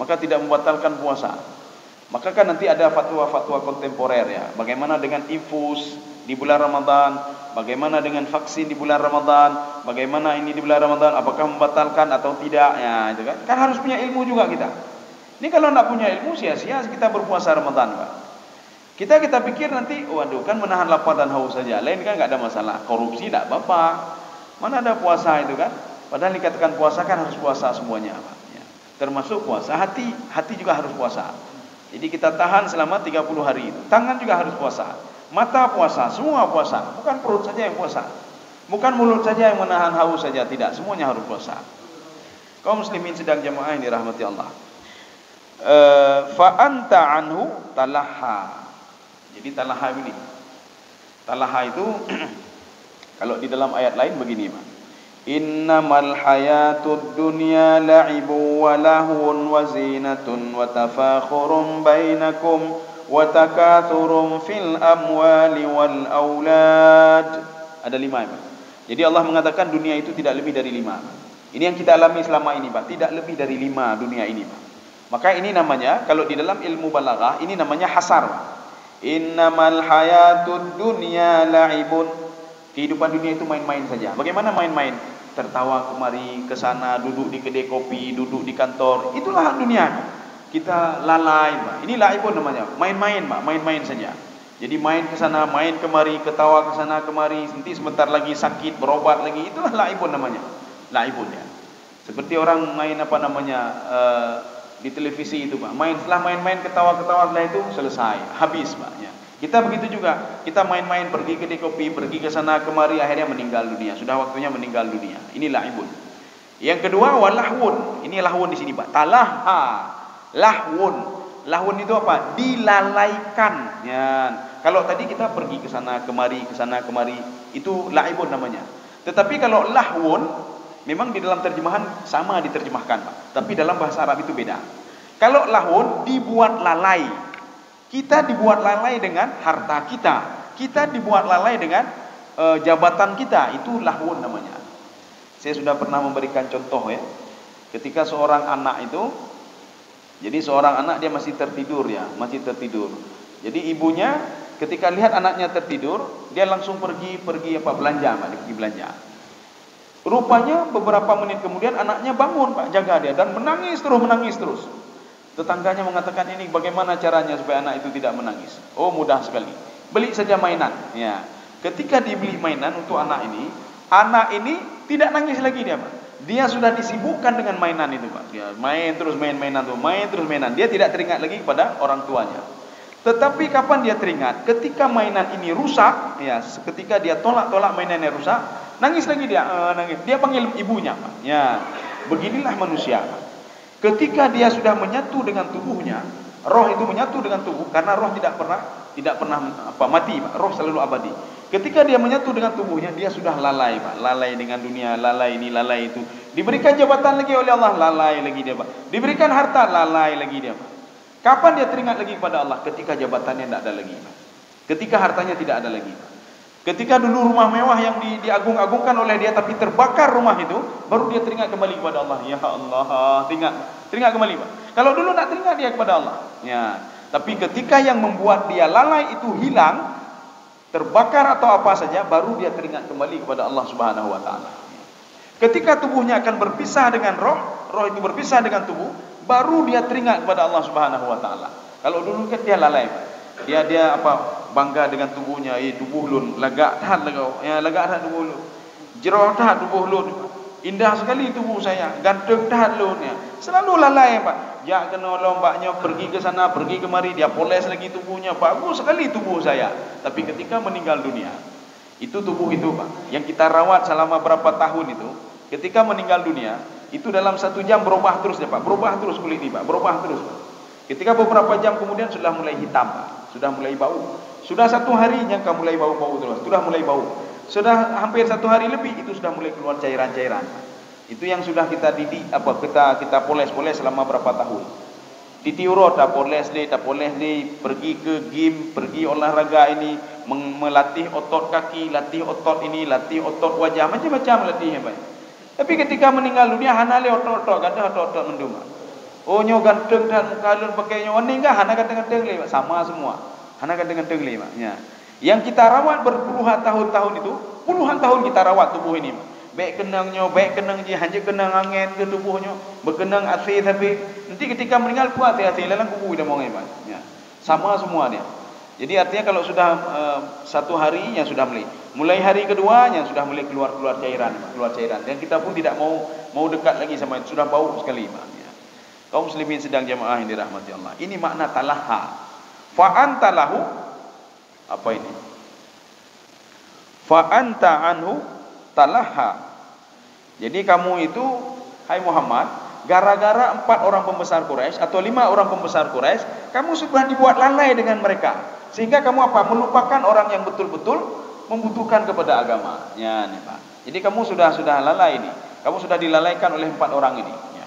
Maka tidak membatalkan puasa. Maka kan nanti ada fatwa-fatwa kontemporer ya. Bagaimana dengan infus di bulan Ramadan, bagaimana dengan vaksin di bulan Ramadan, bagaimana ini di bulan Ramadan, apakah membatalkan atau tidak, ya itu kan. Kan harus punya ilmu juga kita. Ini kalau tidak punya ilmu sia-sia kita berpuasa Ramadan, Pak. Kita pikir nanti, waduh kan menahan lapar dan haus saja, lain kan nggak ada masalah. Korupsi tidak apa-apa, mana ada puasa itu kan. Padahal dikatakan puasa kan harus puasa semuanya, Pak. Ya. Termasuk puasa hati juga harus puasa. Jadi kita tahan selama 30 hari itu. Tangan juga harus puasa. Mata puasa, semua puasa. Bukan perut saja yang puasa. Bukan mulut saja yang menahan haus saja, tidak. Semuanya harus puasa. Kaum muslimin sedang jamaah yang dirahmati Allah. Fa anta anhu talaha. Jadi talaha ini. Talaha itu kalau di dalam ayat lain begini, Pak. Innamal hayatud dunya la'ibu wa lahun wa zinatun wa tafakhurun bainakum wa takathurun fil amwali wal aulad. Ada 5, Pak. Jadi Allah mengatakan dunia itu tidak lebih dari 5. Ini yang kita alami selama ini, Pak. Tidak lebih dari 5 dunia ini, Pak. Maka ini namanya, kalau di dalam ilmu balaghah, ini namanya hasar, Pak. Innamal hayatud dunya la'ibun. Kehidupan dunia itu main-main saja. Bagaimana main-main? Tertawa kemari, ke sana, duduk di kedai kopi, duduk di kantor. Itulah dunia. Kita lalai, Pak. Ini laibun namanya. Main-main, Pak. Main-main saja. Jadi main ke sana, main kemari, ketawa ke sana kemari, nanti sebentar lagi sakit, berobat lagi. Itulah laibun namanya. Laibun ya. Seperti orang main di televisi itu, Pak. Setelah main-main, ketawa-ketawa, setelah itu selesai, habis, Pak. Ya. Kita begitu juga. Kita main-main, pergi ke kopi, pergi ke sana kemari, akhirnya meninggal dunia. Sudah waktunya meninggal dunia. Ini laibun. Yang kedua, walahwun. Ini lahwun di sini, Pak. Talaha, lahwun. Lahwun itu apa? Dilalaikan. Ya. Kalau tadi kita pergi ke sana kemari, itu laibun namanya. Tetapi kalau lahwun, memang di dalam terjemahan sama diterjemahkan, Pak. Tapi dalam bahasa Arab itu beda. Kalau lahun dibuat lalai. Kita dibuat lalai dengan harta kita. Kita dibuat lalai dengan jabatan kita. Itu lahun namanya. Saya sudah pernah memberikan contoh ya. Ketika seorang anak itu, jadi seorang anak dia masih tertidur ya, masih tertidur. Jadi ibunya ketika lihat anaknya tertidur, dia langsung pergi belanja, Pak, pergi belanja. Rupanya beberapa menit kemudian anaknya bangun, Pak, jaga dia dan menangis terus. Tetangganya mengatakan, ini bagaimana caranya supaya anak itu tidak menangis? Oh, mudah sekali. Beli saja mainan. Ya. Ketika dibeli mainan untuk anak ini tidak nangis lagi dia, Pak. Dia sudah disibukkan dengan mainan itu, Pak. Dia main terus mainan. Dia tidak teringat lagi kepada orang tuanya. Tetapi kapan dia teringat? Ketika mainan ini rusak, ya, ketika dia tolak mainannya rusak, nangis lagi dia, nangis. Dia panggil ibunya, Pak. Ya, beginilah manusia, Pak. Ketika dia sudah menyatu dengan tubuhnya, roh itu menyatu dengan tubuh, karena roh tidak pernah mati, Pak. Roh selalu abadi. Ketika dia menyatu dengan tubuhnya, dia sudah lalai, Pak. Lalai dengan dunia, lalai ini, lalai itu. Diberikan jabatan lagi oleh Allah, lalai lagi dia, Pak. Diberikan harta, lalai lagi dia, Pak. Kapan dia teringat lagi kepada Allah? Ketika jabatannya tidak ada lagi, Pak. Ketika hartanya tidak ada lagi, Pak. Ketika dulu rumah mewah yang diagung-agungkan oleh dia tapi terbakar rumah itu, baru dia teringat kembali kepada Allah. Ya Allah, teringat kembali, Pak. Kalau dulu tak teringat dia kepada Allah. Ya, tapi ketika yang membuat dia lalai itu hilang, terbakar atau apa saja, baru dia teringat kembali kepada Allah Subhanahu wa taala. Ketika tubuhnya akan berpisah dengan roh itu berpisah dengan tubuh, baru dia teringat kepada Allah Subhanahu wa taala. Kalau dulu kan dia lalai, Pak. Dia bangga dengan tubuhnya, tubuh lun lagak tahan tubuh lun, jerah tahan tubuh lun, indah sekali tubuh saya, ganteng tahan lun ya. Selalu lalai, Pak. Ya kena lombaknya pergi ke sana, pergi kemari, dia poles lagi tubuhnya, bagus sekali tubuh saya. Tapi ketika meninggal dunia, itu tubuh itu, Pak, yang kita rawat selama berapa tahun itu, ketika meninggal dunia, itu dalam 1 jam berubah terus ya, Pak. Berubah terus kulit ini, Pak. Berubah terus, Pak. Ketika beberapa jam kemudian sudah mulai hitam, Pak. Sudah mulai bau. Sudah 1 harinya kamu mulai bau-bau terus. Sudah mulai bau. Sudah hampir 1 hari lebih itu sudah mulai keluar cairan-cairan. Itu yang sudah kita didik kita poles-poles selama berapa tahun. Ditiurut tak poles deh, pergi ke gym, pergi olahraga ini, melatih otot kaki, latih otot ini, latih otot wajah, macam-macam latihnya, Pak. Tapi ketika meninggal dunia hanale otot-otot, kata otot-otot mendung. Oh nyo ganteng dan kalun pakai nyo ni enggak hana ganteng-ganteng le, sama semua. Hana ganteng-ganteng le, Pak. Ya. Yang kita rawat berpuluhan tahun-tahun itu, puluhan tahun kita rawat tubuh ini. Baik kenangnya, baik kenang je, hanya kenang angin ke tubuhnya, berkenang asih tapi nanti ketika meninggal kuat hati lelang kubu dah mau hebat. Ya. Sama semua dia. Jadi artinya kalau sudah satu hari yang sudah mulai hari kedua yang sudah mulai keluar cairan. Dan kita pun tidak mau dekat lagi sama itu, sudah bau sekali. Ya. Kaum muslimin sedang jamaah yang dirahmati Allah. Ini makna talaha. Fa anta lahu apa ini? Fa anta anhu talaha. Jadi kamu itu, hai Muhammad, gara-gara 4 orang pembesar Quraisy atau 5 orang pembesar Quraisy, kamu sudah dibuat lalai dengan mereka. Sehingga kamu apa? Melupakan orang yang betul-betul membutuhkan kepada agama. Ya, nih Pak. Jadi kamu sudah lalai ini. Kamu sudah dilalaikan oleh 4 orang ini. Ya.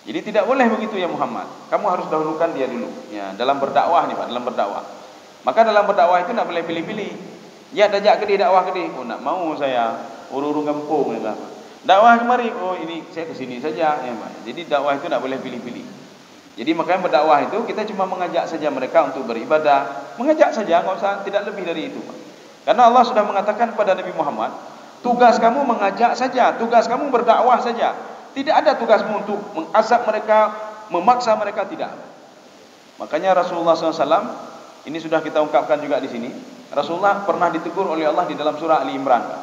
Jadi tidak boleh begitu ya Muhammad. Kamu harus dahulukan dia dulu. Ya, dalam berdakwah nih Pak, dalam berdakwah. Maka dalam berdakwah itu tidak boleh pilih-pilih. Ya, dajak ke dia dakwah ke dia. Oh, nak mau saya urung kampung ya, Pak. Dakwah kemari, oh ini saya ke sini saja ya, Pak. Jadi dakwah itu tidak boleh pilih-pilih. Jadi makanya berdakwah itu kita cuma mengajak saja mereka untuk beribadah, mengajak saja, enggak usah, tidak lebih dari itu, Pak. Karena Allah sudah mengatakan kepada Nabi Muhammad, tugas kamu mengajak saja, tugas kamu berdakwah saja. Tidak ada tugasmu untuk mengazab mereka, memaksa mereka, tidak. Makanya Rasulullah SAW, ini sudah kita ungkapkan juga di sini. Rasulullah pernah ditegur oleh Allah di dalam surah Ali Imran, Pak.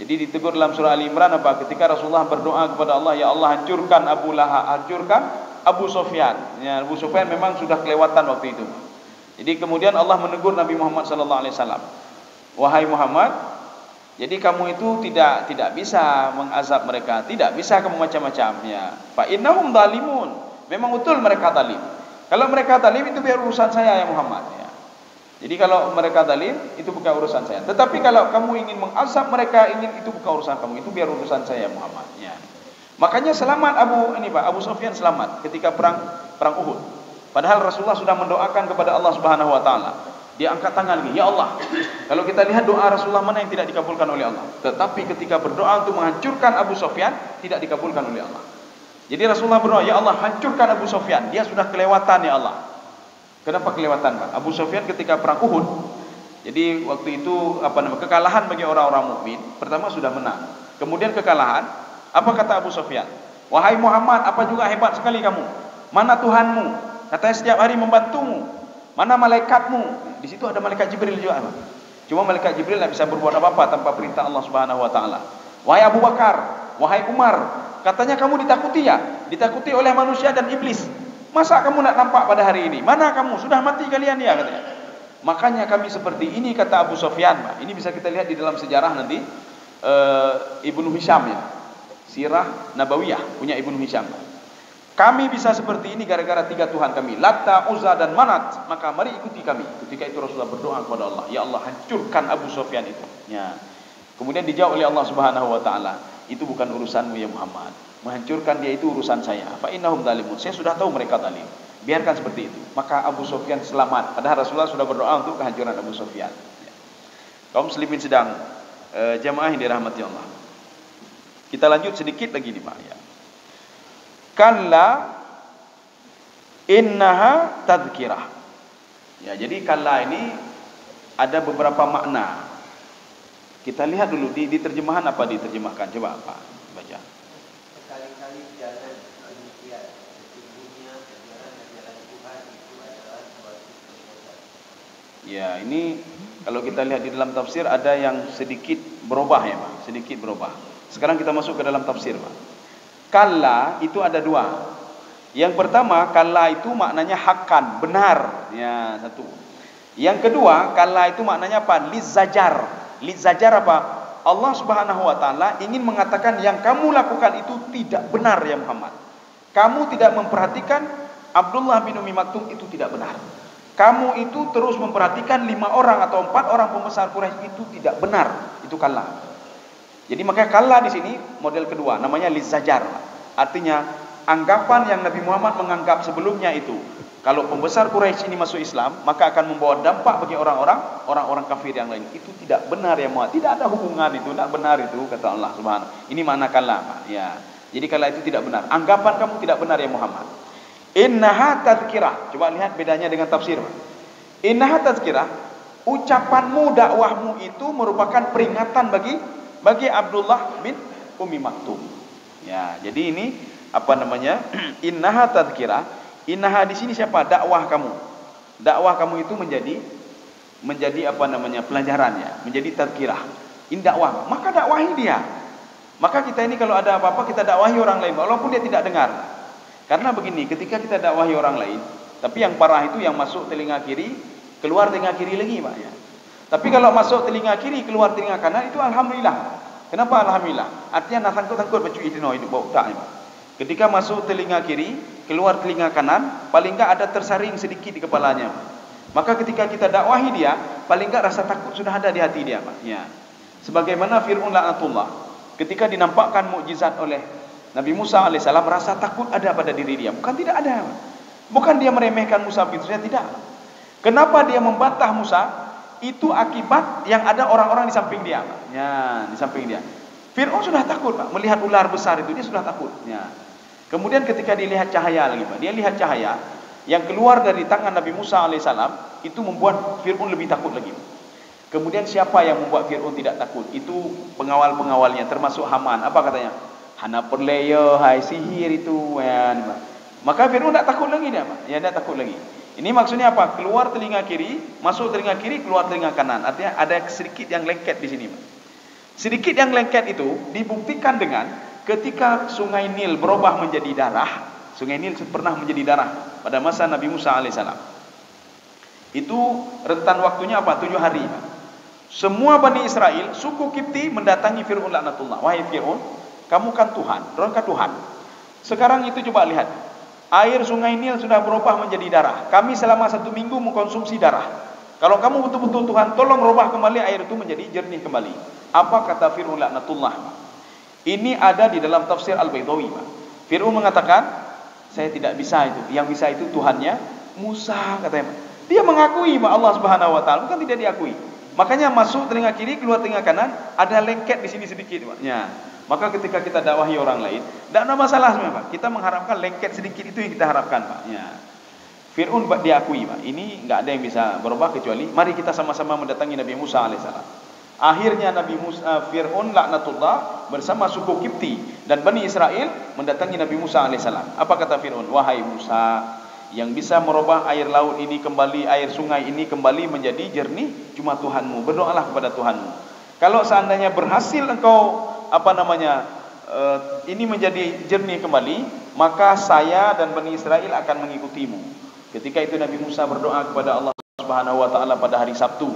Jadi ditegur dalam surah Ali Imran apa? Ketika Rasulullah berdoa kepada Allah, ya Allah hancurkan Abu Lahab, hancurkan Abu Sufyan. Ya, Abu Sufyan memang sudah kelewatan waktu itu. Jadi kemudian Allah menegur Nabi Muhammad SAW. Wahai Muhammad, jadi kamu itu tidak bisa mengazab mereka, tidak bisa kamu macam-macam. Ya, fa innahum zalimun. Memang betul mereka zalim. Kalau mereka zalim itu biar urusan saya ya Muhammad. Ya. Jadi kalau mereka zalim itu bukan urusan saya. Tetapi kalau kamu ingin mengazab mereka, itu bukan urusan kamu, itu biar urusan saya Muhammad. Ya. Makanya selamat Abu Sufyan selamat ketika perang Uhud. Padahal Rasulullah sudah mendoakan kepada Allah Subhanahu wa taala. Dia angkat tangan lagi, ya Allah. Kalau kita lihat doa Rasulullah mana yang tidak dikabulkan oleh Allah. Tetapi ketika berdoa untuk menghancurkan Abu Sufyan tidak dikabulkan oleh Allah. Jadi Rasulullah berdoa, ya Allah hancurkan Abu Sufyan. Dia sudah kelewatan ya Allah. Kenapa kelewatan, Pak? Abu Sufyan ketika perang Uhud, jadi waktu itu kekalahan bagi orang-orang mukmin. Pertama sudah menang, kemudian kekalahan. Apa kata Abu Sufyan? Wahai Muhammad, apa juga hebat sekali kamu? Mana Tuhanmu? Katanya setiap hari membantumu. Mana malaikatmu? Di situ ada malaikat Jibril juga, Pak. Cuma malaikat Jibril tidak bisa berbuat apa-apa tanpa perintah Allah Subhanahu wa taala. Wahai Abu Bakar, wahai Umar, katanya kamu ditakuti ya? Ditakuti oleh manusia dan iblis. Masa kamu nak nampak pada hari ini? Mana kamu? Sudah mati kalian ya katanya. Makanya kami seperti ini kata Abu Sufyan. Ini bisa kita lihat di dalam sejarah nanti Ibnu Hisham ya. Sirah Nabawiyah punya Ibnu Hisham. Kami bisa seperti ini gara-gara 3 Tuhan kami, Lata, Uzza dan Manat. Maka mari ikuti kami. Ketika itu Rasulullah berdoa kepada Allah, ya Allah hancurkan Abu Sufyan itu. Ya. Kemudian dijawab oleh Allah Subhanahu wa taala, itu bukan urusanmu ya Muhammad. Menghancurkan dia itu urusan saya. Fa innahum zalimun. Saya sudah tahu mereka zalim. Biarkan seperti itu. Maka Abu Sufyan selamat. Padahal Rasulullah sudah berdoa untuk kehancuran Abu Sufyan. Ya. Kaum muslimin sedang jamaah yang dirahmati Allah. Kita lanjut sedikit lagi nih Pak ya. Kalla innaha tadhkirah. Ya, jadi kalla ini ada beberapa makna. Kita lihat dulu di terjemahan apa diterjemahkan. Coba Pak baca. Sekali-kali jangan demikian. Sesungguhnya jalan Tuhan itu adalah suatu kebenaran. Ya, ini kalau kita lihat di dalam tafsir ada yang sedikit berubah ya Pak, sedikit berubah. Sekarang kita masuk ke dalam tafsir Pak. Kalla itu ada 2. Yang pertama, kalla itu maknanya hakan, benar. Ya, 1. Yang kedua, kalla itu maknanya apa? Lizajar. Lizajar apa? Allah Subhanahu wa taala ingin mengatakan yang kamu lakukan itu tidak benar ya Muhammad. Kamu tidak memperhatikan Abdullah bin Umi Maktum itu tidak benar. Kamu itu terus memperhatikan 5 orang atau 4 orang pembesar Quraisy itu tidak benar. Itu kalla. Jadi makanya kalla di sini model kedua namanya lizajar. Artinya anggapan yang Nabi Muhammad menganggap sebelumnya itu kalau pembesar Quraisy ini masuk Islam maka akan membawa dampak bagi orang-orang kafir yang lain. Itu tidak benar ya Muhammad. Tidak ada hubungan itu, tidak benar itu kata Allah Subhanahu. Ini makna kalla Pak. Ya. Jadi kalla itu tidak benar. Anggapan kamu tidak benar ya Muhammad. Innaha tadhkirah. Coba lihat bedanya dengan tafsir. Innaha tadhkirah. ucapanmu, dakwahmu itu merupakan peringatan bagi Abdullah bin Ummi Maktum. Ya, jadi ini apa namanya? Innaha tadhkirah. Innaha di sini siapa? Dakwah kamu. Dakwah kamu itu menjadi apa namanya? Pelajarannya, menjadi tadhkirah. Ini dakwah. Maka dakwahi dia. Maka kita ini kalau ada apa-apa kita dakwahi orang lain walaupun dia tidak dengar. Karena begini, ketika kita dakwahi orang lain, tapi yang parah itu yang masuk telinga kiri, keluar telinga kiri lagi, Pak ya. Tapi kalau masuk telinga kiri, keluar telinga kanan, itu alhamdulillah. Kenapa alhamdulillah? Artinya nak tangkut baju itu bau tak. Ketika masuk telinga kiri, keluar telinga kanan, paling enggak ada tersaring sedikit di kepalanya. Maka ketika kita dakwahi dia, paling enggak rasa takut sudah ada di hati dia, Pak. Ya. Sebagaimana Fir'aun laknatullah, ketika dinampakkan mukjizat oleh Nabi Musa alaihissalam, rasa takut ada pada diri dia. Bukan tidak ada. Bukan dia meremehkan Musa begitu saja, tidak. Kenapa dia membantah Musa? Itu akibat yang ada orang-orang di samping dia. Ya, di samping dia. Fir'aun sudah takut, Pak. Melihat ular besar itu dia sudah takut. Ya. Kemudian ketika dilihat cahaya lagi, Pak. Dia lihat cahaya yang keluar dari tangan Nabi Musa alaihissalam, itu membuat Fir'aun lebih takut lagi. Kemudian siapa yang membuat Fir'aun tidak takut? Itu pengawal-pengawalnya, termasuk Haman. Apa katanya? Hana perleya, hai sihir itu. Ya. Maka Fir'aun tidak takut lagi dia, Pak. Ya, tidak takut lagi. Ini maksudnya apa? Keluar telinga kiri, masuk telinga kiri, keluar telinga kanan. Artinya ada sedikit yang lengket di sini, Pak. Sedikit yang lengket itu dibuktikan dengan ketika Sungai Nil berubah menjadi darah. Sungai Nil pernah menjadi darah pada masa Nabi Musa alaihissalam. Itu rentan waktunya apa? 7 hari, Pak. Semua Bani Israel, suku Kipti mendatangi Fir'aun laknatullah. Wahai Fir'aun, kamu kan Tuhan, orang kan Tuhan. Sekarang itu coba lihat. Air Sungai Nil sudah berubah menjadi darah. Kami selama 1 minggu mengkonsumsi darah. Kalau kamu betul-betul Tuhan, tolong rubah kembali air itu menjadi jernih kembali. Apa kata Fir'aun laknatullah? Ini ada di dalam tafsir Al-Baydawi, Pak. Fir'aun mengatakan, saya tidak bisa itu. Yang bisa itu Tuhannya Musa, katanya. Dia mengakui, Pak, Allah Subhanahu wa taala, bukan tidak diakui. Makanya masuk telinga kiri, keluar telinga kanan, ada lengket di sini sedikit, Pak. Ya. Maka ketika kita dakwahi orang lain, tidak ada masalah sebenarnya, Pak. Kita mengharapkan lengket sedikit itu yang kita harapkan, Pak. Ya. Fir'aun diakui, Pak. Ini nggak ada yang bisa berubah kecuali mari kita sama-sama mendatangi Nabi Musa alaihissalam. Akhirnya Nabi Musa, Fir'aun laknatullah bersama suku Kipti dan Bani Israel mendatangi Nabi Musa alaihissalam. Apa kata Fir'aun? Wahai Musa, yang bisa merubah air laut ini kembali, air sungai ini kembali menjadi jernih cuma Tuhanmu. Berdoalah kepada Tuhanmu. Kalau seandainya berhasil engkau ini menjadi jernih kembali, maka saya dan Bani Israel akan mengikutimu. Ketika itu Nabi Musa berdoa kepada Allah Subhanahu wa taala pada hari Sabtu.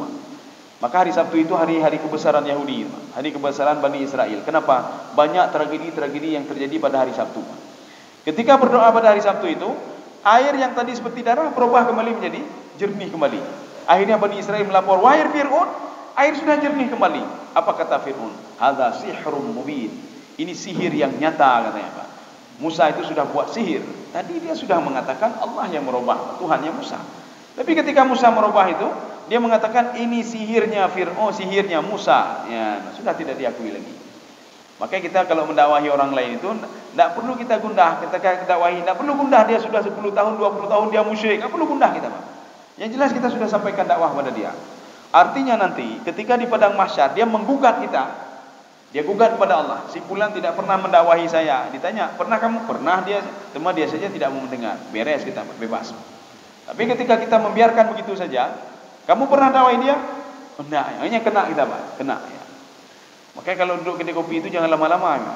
Maka hari Sabtu itu hari kebesaran Yahudi, hari kebesaran Bani Israel. Kenapa? Banyak tragedi-tragedi yang terjadi pada hari Sabtu. Ketika berdoa pada hari Sabtu itu, air yang tadi seperti darah berubah kembali menjadi jernih kembali. Akhirnya Bani Israel melapor, wahai Fir'aun, air sudah jernih kembali. Apa kata Fir'aun? Hadza sihrun mubin. Ini sihir yang nyata, katanya, Pak. Musa itu sudah buat sihir. Tadi dia sudah mengatakan Allah yang merubah, Tuhannya Musa. Tapi ketika Musa merubah itu, dia mengatakan ini sihirnya Fir'aun, sihirnya Musa. Ya, sudah tidak diakui lagi. Makanya kita kalau mendakwahi orang lain itu tidak perlu kita gundah. Ketika dakwahi tidak perlu gundah, dia sudah 10 tahun, 20 tahun dia musyrik. Tidak perlu gundah kita, Pak. Yang jelas kita sudah sampaikan dakwah pada dia. Artinya nanti ketika di padang mahsyar dia menggugat kita, dia gugat kepada Allah. Si fulan tidak pernah mendakwahi saya. Ditanya, pernah kamu? Pernah dia. Cuma dia saja tidak mau mendengar. Beres kita, bebas. Tapi ketika kita membiarkan begitu saja, kamu pernah dakwahi dia? Enggak. Hanya kena kita, Pak. Kena. Ya. Makanya kalau duduk kedai kopi itu jangan lama-lama. Ya.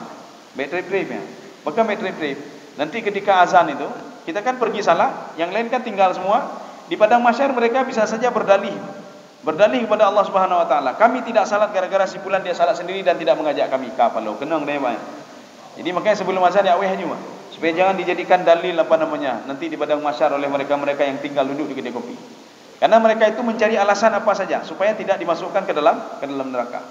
Baik trip-trip ya. Maka baik trip-trip. Nanti ketika azan itu, kita kan pergi salat, yang lain kan tinggal semua. Di padang mahsyar mereka bisa saja berdalih kepada Allah Subhanahu wa taala. Kami tidak salat gara-gara si fulan dia salat sendiri dan tidak mengajak kami. Kapalo kenang deh, Pak. Jadi makanya sebelum azan ya aweh juga. Supaya jangan dijadikan dalil nanti di padang mahsyar oleh mereka-mereka yang tinggal duduk di kedai kopi. Karena mereka itu mencari alasan apa saja supaya tidak dimasukkan ke dalam neraka.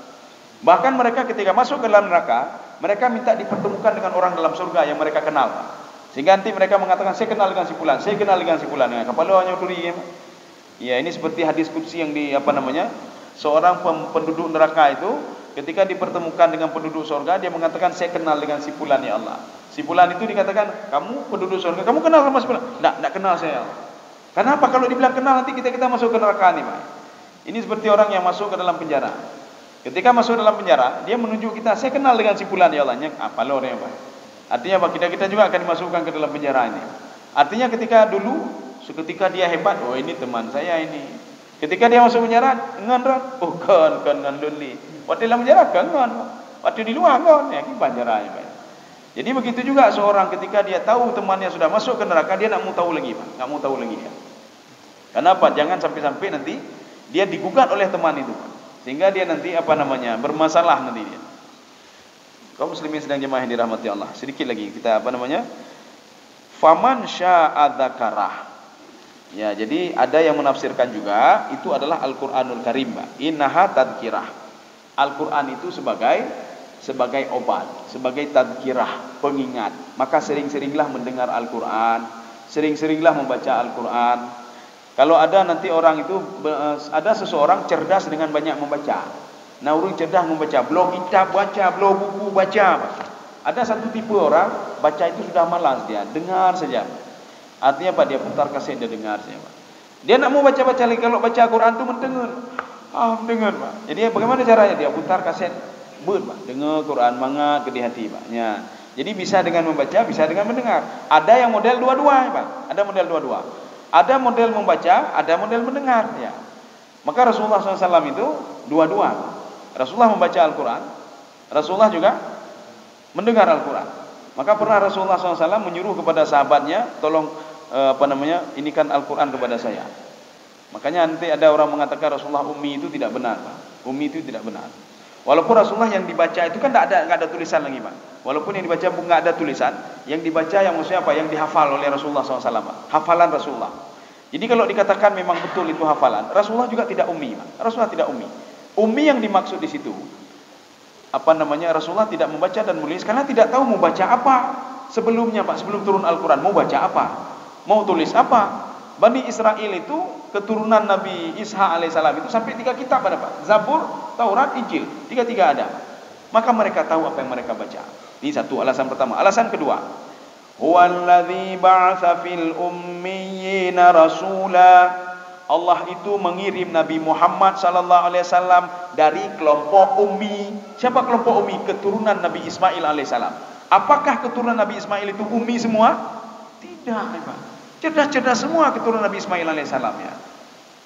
Bahkan mereka ketika masuk ke dalam neraka, mereka minta dipertemukan dengan orang dalam surga yang mereka kenal. Sehingga nanti mereka mengatakan, saya kenal dengan si fulan, saya kenal dengan si fulan. Ya, kepala hanya turi. Ya, ini seperti hadis qudsi yang seorang penduduk neraka itu ketika dipertemukan dengan penduduk surga, dia mengatakan, saya kenal dengan si fulan ya Allah. Si fulan itu dikatakan, kamu penduduk surga, kamu kenal sama si fulan? Tidak kenal saya. Kenapa? Kalau dibilang kenal nanti kita masuk ke neraka nih, Pak. Ini seperti orang yang masuk ke dalam penjara. Ketika masuk dalam penjara, dia menunjuk kita, saya kenal dengan si fulan, ya Allah, apa lo orang apa? Artinya apa? Kita juga akan dimasukkan ke dalam penjara ini. Artinya ketika dulu, seketika dia hebat, oh ini teman saya ini. Ketika dia masuk penjara, ngan oh kan luli. Waktu dalam penjara kan, waktu di luar kan, ya ini penjara ya. Jadi begitu juga seorang ketika dia tahu temannya sudah masuk ke neraka, dia nak mau tahu lagi, Pak. Nggak mau tahu lagi ya. Kenapa? Jangan sampai-sampai nanti dia digugat oleh teman itu, Pak. Sehingga dia nanti bermasalah nanti dia. Kaum muslimin sedang jemaah yang dirahmati Allah. Sedikit lagi kita faman syaa dzakarah. Ya, jadi ada yang menafsirkan juga itu adalah Al-Qur'anul Karim, Pak. Innaha tadhkirah. Al-Qur'an itu sebagai obat, sebagai tadhkirah, pengingat. Maka sering-seringlah mendengar Al-Qur'an, sering-seringlah membaca Al-Qur'an. Kalau ada nanti orang itu, ada seseorang cerdas dengan banyak membaca. Nah, orang cerdas membaca, belum kitab baca, belum buku baca. Ada satu tipe orang, baca itu sudah malas dia, dengar saja. Artinya apa? Dia putar kaset, dia dengar saja, Pak. Dia nak mau baca-baca lagi, kalau baca Al-Quran itu mendengar. Dengar, Pak. Jadi bagaimana caranya? Dia putar kaset, Pak. Dengar Quran, mangat ke di hati, Pak. Ya. Jadi bisa dengan membaca, bisa dengan mendengar. Ada yang model dua-dua, Pak. Ada model dua-dua. Ada model membaca, ada model mendengar, ya. Maka Rasulullah SAW itu dua-dua. Rasulullah membaca Al-Quran, Rasulullah juga mendengar Al-Quran. Maka pernah Rasulullah SAW menyuruh kepada sahabatnya, tolong inikan Al-Quran kepada saya. Makanya nanti ada orang mengatakan Rasulullah ummi itu tidak benar, Pak. Ummi itu tidak benar. Walaupun Rasulullah yang dibaca itu kan tidak ada tulisan lagi, Pak. Walaupun yang dibaca pun nggak ada tulisan, yang dibaca yang maksudnya apa? Yang dihafal oleh Rasulullah SAW, Pak. Hafalan Rasulullah. Jadi kalau dikatakan memang betul itu hafalan, Rasulullah juga tidak ummi, Pak. Rasulullah tidak ummi. Ummi yang dimaksud di situ, Rasulullah tidak membaca dan menulis karena tidak tahu mau baca apa sebelumnya, Pak. Sebelum turun Al-Quran mau baca apa, mau tulis apa. Bani Israel itu keturunan Nabi Isa alaihissalam itu sampai 3 kitab ada, Pak. Zabur, Taurat, Injil, 3 ada. Maka mereka tahu apa yang mereka baca. Ini satu alasan pertama. Alasan kedua, huwallazi ba'atsa fil ummiyina rasula. Allah itu mengirim Nabi Muhammad sallallahu alaihi wasallam dari kelompok ummi. Siapa kelompok ummi? Keturunan Nabi Ismail alaihissalam. Apakah keturunan Nabi Ismail itu ummi semua? Tidak, Pak. Cerdas-cerdas semua keturunan Nabi Ismail alaihissalam, ya.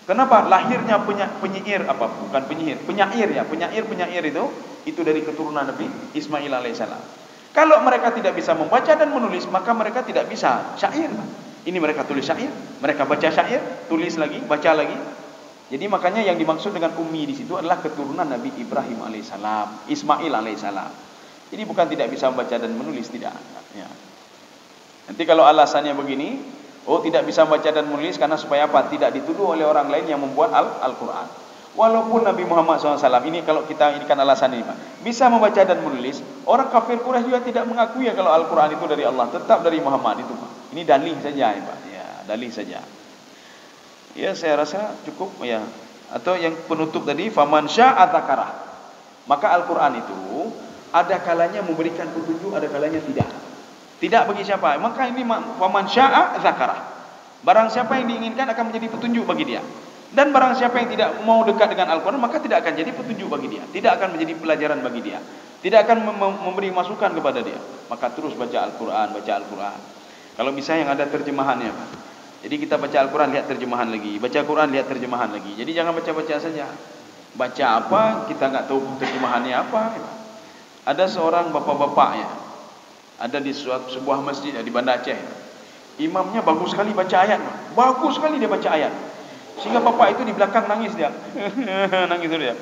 Kenapa? Lahirnya penyair itu dari keturunan Nabi Ismail alaihissalam. Kalau mereka tidak bisa membaca dan menulis, maka mereka tidak bisa syair, Pak. Ini mereka tulis syair, mereka baca syair, tulis lagi, baca lagi. Jadi makanya yang dimaksud dengan ummi di situ adalah keturunan Nabi Ibrahim alaihissalam, Ismail alaihissalam. Jadi bukan tidak bisa membaca dan menulis, tidak. Ya. Nanti kalau alasannya begini, tidak bisa membaca dan menulis karena supaya apa? Tidak dituduh oleh orang lain yang membuat Al-Quran. Walaupun Nabi Muhammad SAW ini, kalau kita inikan alasan ini, Pak, bisa membaca dan menulis, orang kafir Quraisy juga tidak mengakui kalau Al-Quran itu dari Allah, tetap dari Muhammad itu, Pak. Ini dalih saja, ya, Pak. Ya, dalih saja. Ya, saya rasa cukup, ya. Atau yang penutup tadi, faman syaa dzakarah. Maka Al-Quran itu ada kalanya memberikan petunjuk, ada kalanya tidak. Tidak bagi siapa? Maka ini faman syaa dzakarah. Barang siapa yang diinginkan akan menjadi petunjuk bagi dia. Dan barang siapa yang tidak mau dekat dengan Al-Quran, maka tidak akan jadi petunjuk bagi dia, tidak akan menjadi pelajaran bagi dia, tidak akan memberi masukan kepada dia. Maka terus baca Al-Quran, baca Al-Quran. Kalau bisa yang ada terjemahannya, Pak. Jadi kita baca Al-Quran, lihat terjemahan lagi, baca Al-Quran, lihat terjemahan lagi. Jadi jangan baca-baca saja. Baca apa, kita nggak tahu terjemahannya apa. Ada seorang bapak-bapak, ya, ada di sebuah masjid di Banda Aceh. Imamnya bagus sekali baca ayat, bagus sekali dia baca ayat. Sehingga bapak itu di belakang nangis dia. Nangis dia.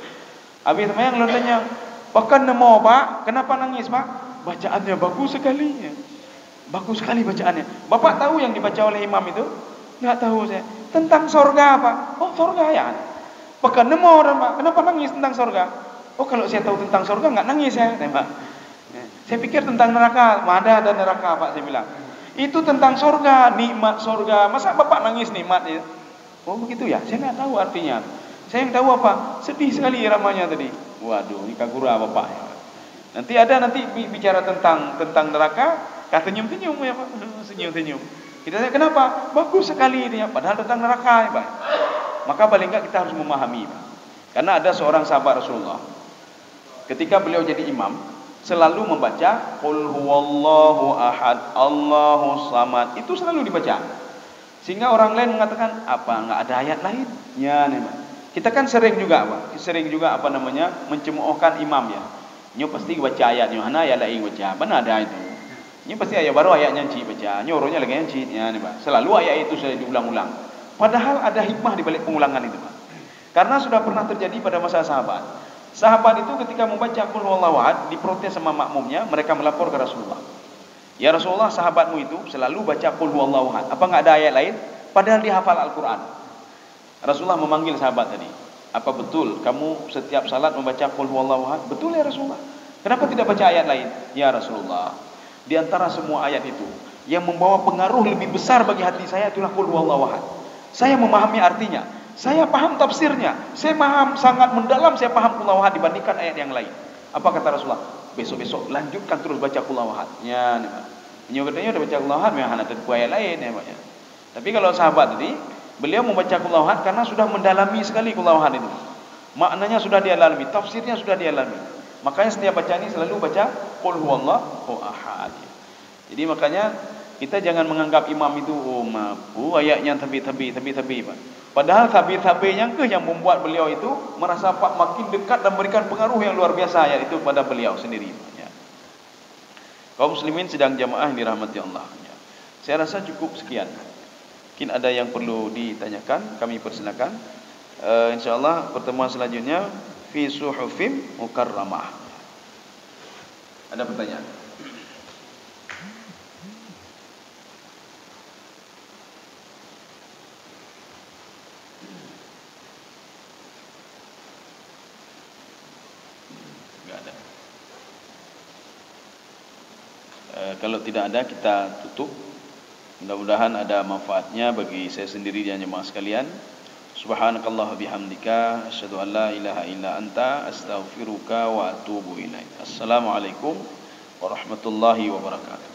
Habis yang londanya, "Bahkan nemo, Pak, kenapa nangis, Pak? Bacaannya bagus sekali." Bagus sekali bacaannya. Bapak tahu yang dibaca oleh imam itu? Enggak tahu saya. Tentang surga, Pak. Oh, surga ya. "Bahkan nemo, Pak, kenapa nangis tentang surga?" "Oh, kalau saya tahu tentang surga enggak nangis saya." Pak. Saya pikir tentang neraka. Mana ada neraka, Pak, saya bilang. Itu tentang surga, nikmat surga. Masa Bapak nangis nikmat ya? Oh begitu ya, saya nggak tahu artinya. Saya yang tahu apa? Sedih sekali iramanya tadi. Waduh, ini kagura bapak. Nanti bicara tentang neraka, kata senyum-senyum ya Pak, senyum-senyum. Kita tanya kenapa? Bagus sekali ini ya, padahal tentang neraka ya Pak. maka paling enggak kita harus memahami. Karena ada seorang sahabat Rasulullah, ketika beliau jadi imam, selalu membaca qul huwallahu ahad, Allahus samad. Itu selalu dibaca. Sehingga orang lain mengatakan, apa enggak ada ayat lain? Ya, nih, kita kan sering juga mencemoohkan imam ya. Nyo pasti baca ayatnya, mana ayat lain baca. Mana ada itu? Nyo pasti ayat baru ayatnya cik baca. Nyo orangnya lagi cik ya, nih, Pak. Selalu ayat itu sudah diulang-ulang. Padahal ada hikmah di balik pengulangan itu, Pak. Karena sudah pernah terjadi pada masa sahabat. Sahabat itu ketika membaca qul huwallahu ahad diprotes sama makmumnya, mereka melapor ke Rasulullah. Ya Rasulullah, sahabatmu itu selalu baca qul huwallahu ahad. Apa enggak ada ayat lain? Padahal dia hafal Al-Qur'an. Rasulullah memanggil sahabat tadi. Apa betul kamu setiap salat membaca qul huwallahu ahad? Betul ya Rasulullah. Kenapa tidak baca ayat lain? Ya Rasulullah, di antara semua ayat itu yang membawa pengaruh lebih besar bagi hati saya itulah qul huwallahu ahad. Saya memahami artinya, saya paham tafsirnya, saya paham sangat mendalam, saya paham qul huwallahu ahad dibandingkan ayat yang lain. Apa kata Rasulullah? Besok-besok lanjutkan terus baca qul huwallahu ahad. Ya, ini katanya udah baca qul huwallahu ahad, memang ada ayat lain ya, Pak. Tapi kalau sahabat tadi, beliau membaca qul huwallahu ahad karena sudah mendalami sekali qul huwallahu ahad itu. Maknanya sudah dia alami, tafsirnya sudah dia alami. Makanya setiap baca ini selalu baca qul huwallahu ahad. Jadi makanya kita jangan menganggap imam itu mampu ayatnya tabi-tabi, Pak. Padahal tabi-tabinya yang membuat beliau itu merasa Pak makin dekat dan memberikan pengaruh yang luar biasa ayat itu pada beliau sendiri. Ya. Kaum muslimin sedang jamaah yang dirahmati Allah. Ya. Saya rasa cukup sekian. Mungkin ada yang perlu ditanyakan, kami persilakan. InsyaAllah pertemuan selanjutnya fi suhufim mukarramah. Ada pertanyaan? Enggak ada. Kalau tidak ada kita tutup. Mudah-mudahan ada manfaatnya bagi saya sendiri dan jemaah sekalian. Subhanakallah bihamdika asyhadu an la ilaha illa anta astaghfiruka wa atubu ilaik. Assalamualaikum warahmatullahi wabarakatuh.